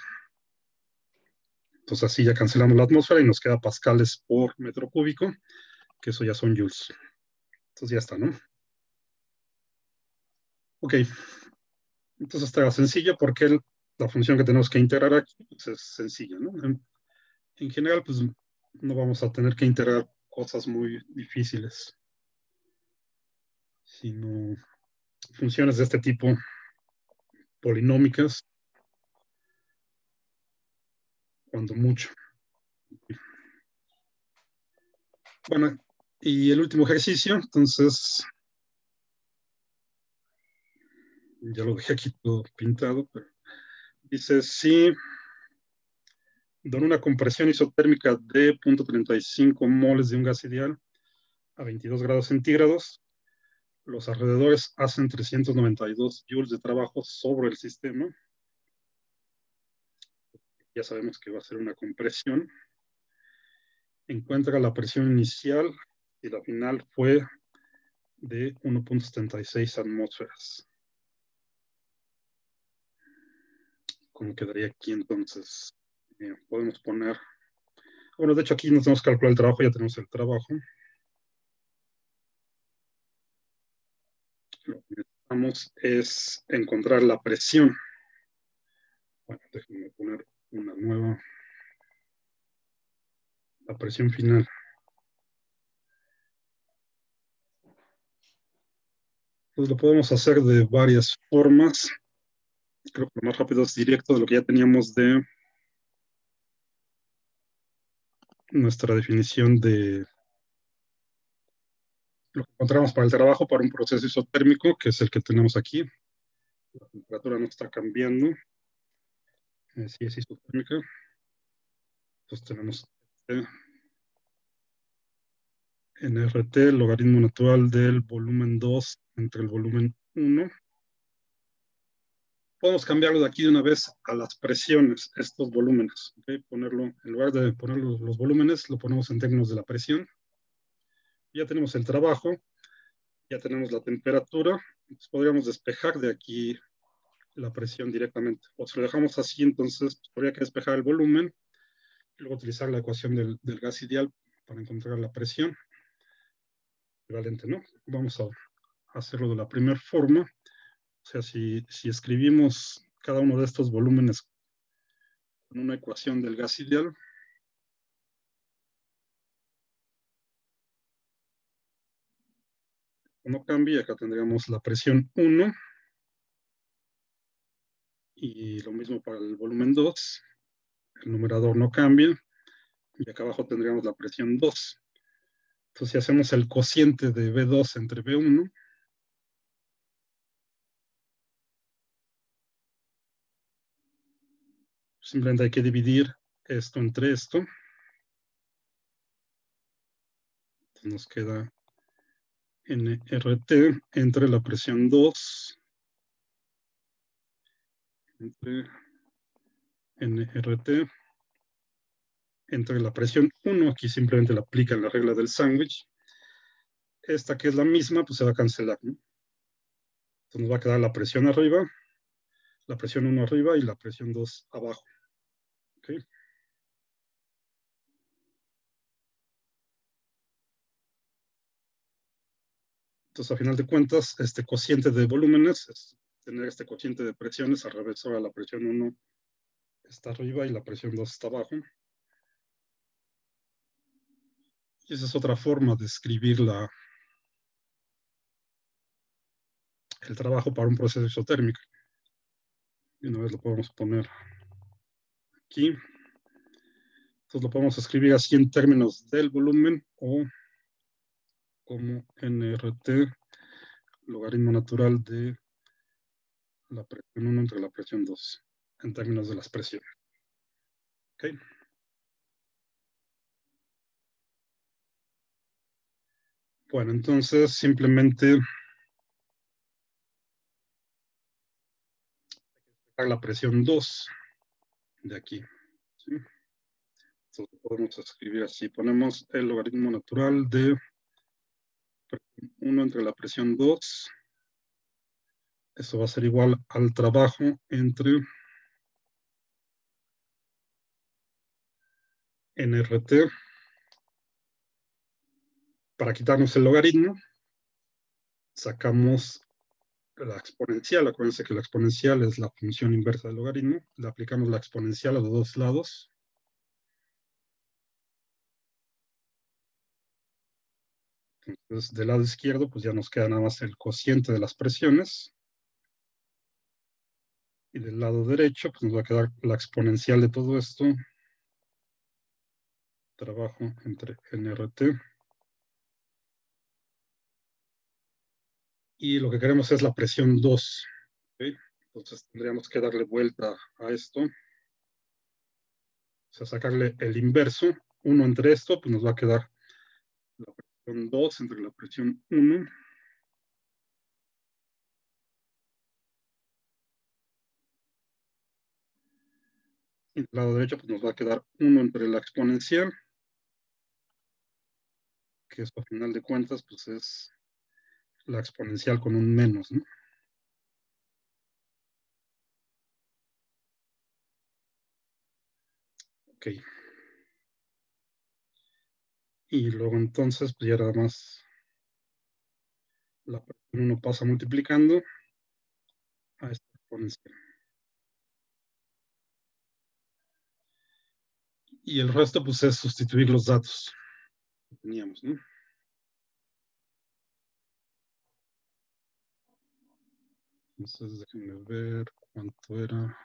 Entonces así ya cancelamos la atmósfera y nos queda pascales por metro cúbico, que eso ya son joules. Entonces ya está, ¿no? Ok, entonces está sencillo porque la función que tenemos que integrar aquí pues, es sencilla, ¿no? En general, pues no vamos a tener que integrar cosas muy difíciles, sino funciones de este tipo, polinómicas, cuando mucho. Bueno, y el último ejercicio, entonces, ya lo dejé aquí todo pintado, pero dice, si don una compresión isotérmica de 0.35 moles de un gas ideal a 22 grados centígrados, los alrededores hacen 392 joules de trabajo sobre el sistema. Ya sabemos que va a ser una compresión. Encuentra la presión inicial y la final fue de 1.76 atmósferas. ¿Cómo quedaría aquí entonces? Podemos poner... Bueno, de hecho aquí no tenemos que calcular el trabajo, ya tenemos el trabajo. Lo que necesitamos es encontrar la presión. Bueno, déjenme poner una nueva. La presión final. Pues lo podemos hacer de varias formas. Creo que lo más rápido es directo de lo que ya teníamos de nuestra definición de lo que encontramos para el trabajo para un proceso isotérmico, que es el que tenemos aquí. La temperatura no está cambiando. Sí es isotérmica. Entonces tenemos nRT, el logaritmo natural del volumen 2 entre el volumen 1. Podemos cambiarlo de aquí de una vez a las presiones, estos volúmenes. ¿Okay? Ponerlo, en lugar de poner los volúmenes, lo ponemos en términos de la presión. Ya tenemos el trabajo, ya tenemos la temperatura. Entonces podríamos despejar de aquí la presión directamente. O si lo dejamos así, entonces habría que despejar el volumen y luego utilizar la ecuación del gas ideal para encontrar la presión. Equivalente, ¿no? Vamos a hacerlo de la primera forma. O sea, si escribimos cada uno de estos volúmenes con una ecuación del gas ideal, no cambia, acá tendríamos la presión 1 y lo mismo para el volumen 2. El numerador no cambia y acá abajo tendríamos la presión 2. Entonces, si hacemos el cociente de B2 entre B1, simplemente hay que dividir esto entre esto. Entonces nos queda nRT entre la presión 2 entre nRT entre la presión 1. Aquí simplemente le aplican la regla del sándwich. Esta que es la misma, pues se va a cancelar, ¿no? Entonces nos va a quedar la presión arriba, la presión 1 arriba y la presión 2 abajo. ¿Okay? Entonces, a final de cuentas, este cociente de volúmenes es tener este cociente de presiones al revés. Ahora la presión 1 está arriba y la presión 2 está abajo. Y esa es otra forma de escribir el trabajo para un proceso isotérmico. Y una vez lo podemos poner aquí. Entonces lo podemos escribir así en términos del volumen o como nRT, logaritmo natural de la presión 1 entre la presión 2, en términos de las presiones. ¿Okay? Bueno, entonces simplemente la presión 2 de aquí. ¿Sí? Entonces podemos escribir así. Ponemos el logaritmo natural de 1 entre la presión 2. Eso va a ser igual al trabajo entre NRT. Para quitarnos el logaritmo, sacamos la exponencial. Acuérdense que la exponencial es la función inversa del logaritmo. Le aplicamos la exponencial a los dos lados. Entonces, del lado izquierdo, pues ya nos queda nada más el cociente de las presiones. Y del lado derecho, pues nos va a quedar la exponencial de todo esto. Trabajo entre NRT. Y lo que queremos es la presión 2. ¿Okay? Entonces tendríamos que darle vuelta a esto. O sea, sacarle el inverso. 1 entre esto, pues nos va a quedar la presión 2 entre la presión 1. Y del lado derecho, pues nos va a quedar 1 entre la exponencial. Que eso a final de cuentas, pues es la exponencial con un menos, ¿no? Ok. Y luego entonces, pues ya nada más la presión 1 pasa multiplicando a esta exponencial. Y el resto, pues es sustituir los datos que teníamos, ¿no? Entonces, déjenme ver cuánto era.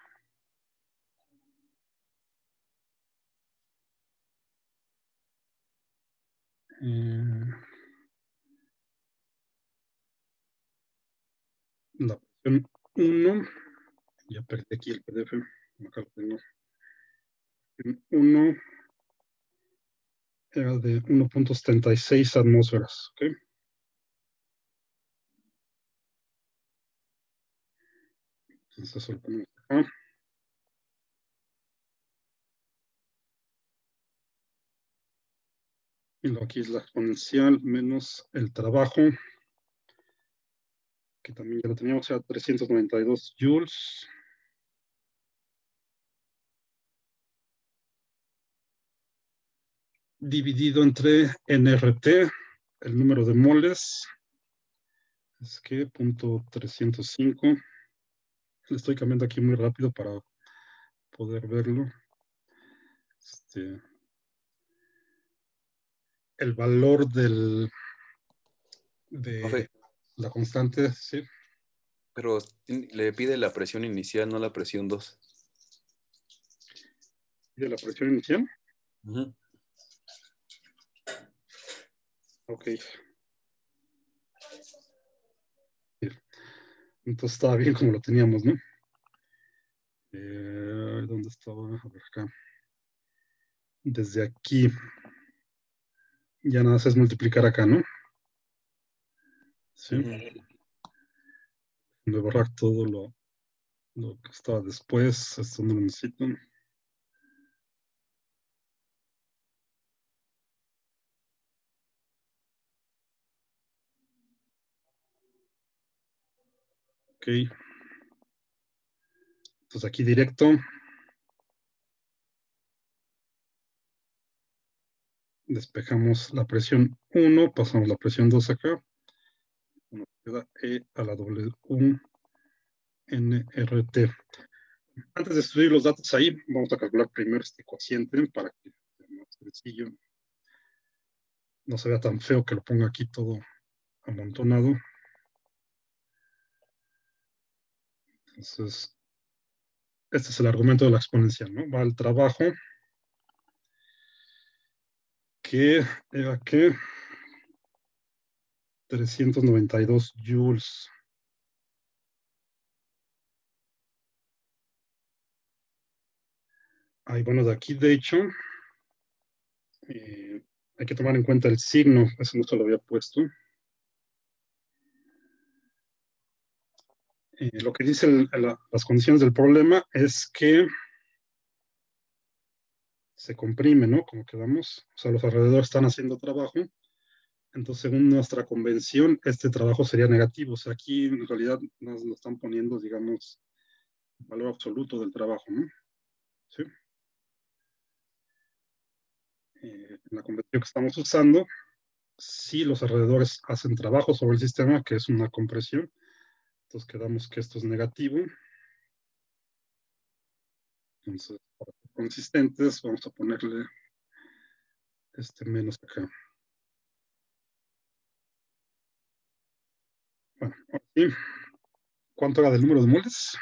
La presión 1, ya perdí aquí el PDF, acá lo tengo. 1 era de 1.76 atmósferas, ¿ok? Entonces eso lo ponemos acá. Y lo aquí es la exponencial menos el trabajo, que también ya lo teníamos, era 392 joules. Dividido entre NRT, el número de moles, es que .305. Le estoy cambiando aquí muy rápido para poder verlo. El valor de Profe, la constante, sí, pero le pide la presión inicial, no la presión 2. de la presión inicial. Ujú. Ok. Entonces estaba bien como lo teníamos, ¿no? ¿Dónde estaba? A ver, acá. Desde aquí. Ya nada más es multiplicar acá, ¿no? Sí. De borrar todo lo que estaba después. Esto no lo necesito. Ok. Entonces aquí directo. Despejamos la presión 1, pasamos la presión 2 acá. Nos queda E a la W NRT. Antes de escribir los datos ahí, vamos a calcular primero este cociente para que sea más sencillo. No se vea tan feo que lo ponga aquí todo amontonado. Entonces, este es el argumento de la exponencial, ¿no? Va al trabajo que era que 392 joules. Ahí, bueno, de aquí, de hecho, hay que tomar en cuenta el signo. Eso no se lo había puesto. Lo que dicen las condiciones del problema es que se comprime, ¿no? Como quedamos. O sea, los alrededores están haciendo trabajo. Entonces, según nuestra convención, este trabajo sería negativo. O sea, aquí en realidad nos están poniendo, digamos, valor absoluto del trabajo, ¿no? ¿Sí? En la convención que estamos usando, si los alrededores hacen trabajo sobre el sistema, que es una compresión, entonces quedamos que esto es negativo. Entonces, para ser consistentes, vamos a ponerle este menos acá. Bueno, ahora sí. ¿Cuánto era del número de moles?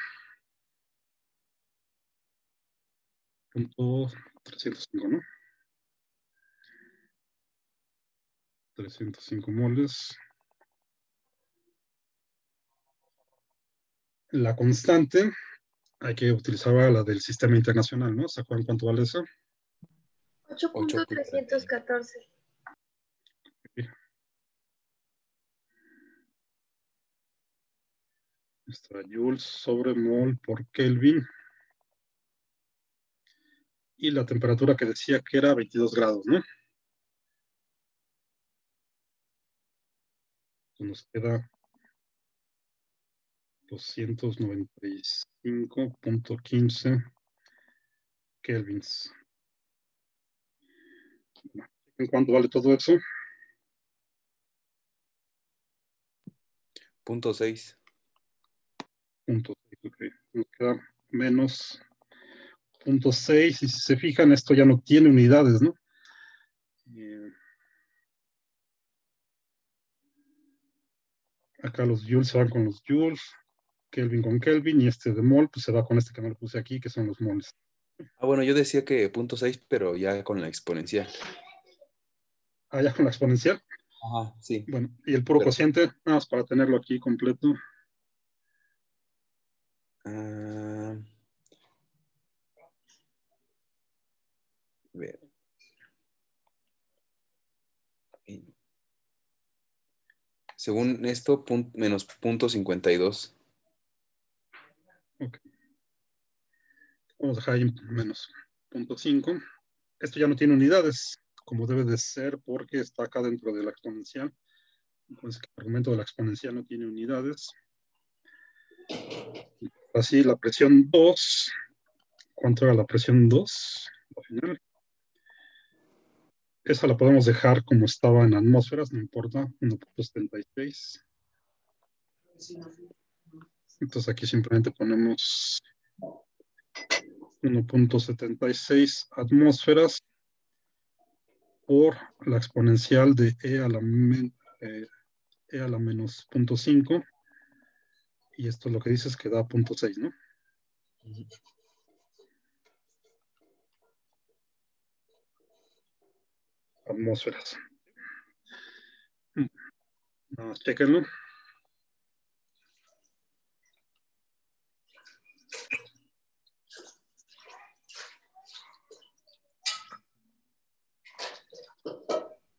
Punto 305, ¿no? 305 moles. La constante, hay que utilizar la del sistema internacional, ¿no? ¿Se acuerdan cuánto vale eso? 8.314. Está joules sobre mol por Kelvin. Y la temperatura que decía que era 22 grados, ¿no? Nos queda 295.15 kelvins. ¿En cuánto vale todo eso? 0.6. Punto 6, ok. Nos queda menos 0.6. Y si se fijan, esto ya no tiene unidades, ¿no? Acá los joules se van con los joules, Kelvin con Kelvin, y este de mol, pues se va con este que no le puse aquí, que son los moles. Ah, bueno, yo decía que 0.6, pero ya con la exponencial. Ah, ya con la exponencial. Ajá, sí. Bueno, y el puro Pero- cociente, nada más para tenerlo aquí completo. Ah, a ver. Según esto, menos 0.52. Ok. Vamos a dejar ahí menos 0.5. Esto ya no tiene unidades, como debe de ser, porque está acá dentro de la exponencial. Entonces, el argumento de la exponencial no tiene unidades. Así, la presión 2. ¿Cuánto era la presión 2? Al final. Esa la podemos dejar como estaba en atmósferas, no importa, 1.76. Entonces aquí simplemente ponemos 1.76 atmósferas por la exponencial de e a la menos 0.5. Y esto lo que dice es que da 0.6, ¿no? Atmósferas. Nada más chequenlo.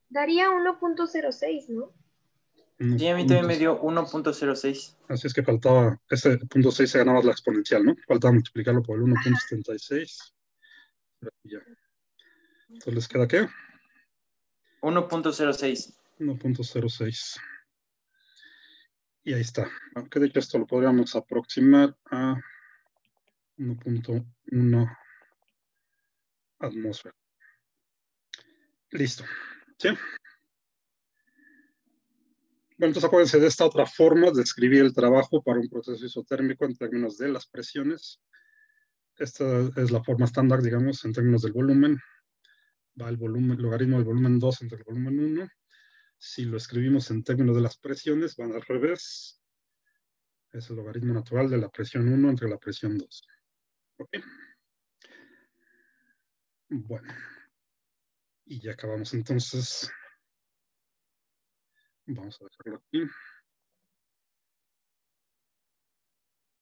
Daría 1.06, ¿no? Sí, a mí también me dio 1.06. Así es que faltaba, ese 0.6 se ganaba la exponencial, ¿no? Faltaba multiplicarlo por el 1.76. Ya. Entonces, ¿les queda qué? 1.06. 1.06. Y ahí está. Aunque de hecho esto lo podríamos aproximar a 1.1 atmósfera. Listo. ¿Sí? Bueno, entonces acuérdense de esta otra forma de escribir el trabajo para un proceso isotérmico en términos de las presiones. Esta es la forma estándar, digamos, en términos del volumen. Va el volumen, logaritmo del volumen 2 entre el volumen 1. Si lo escribimos en términos de las presiones, van al revés. Es el logaritmo natural de la presión 1 entre la presión 2. ¿Ok? Bueno. Y ya acabamos entonces. Vamos a dejarlo aquí.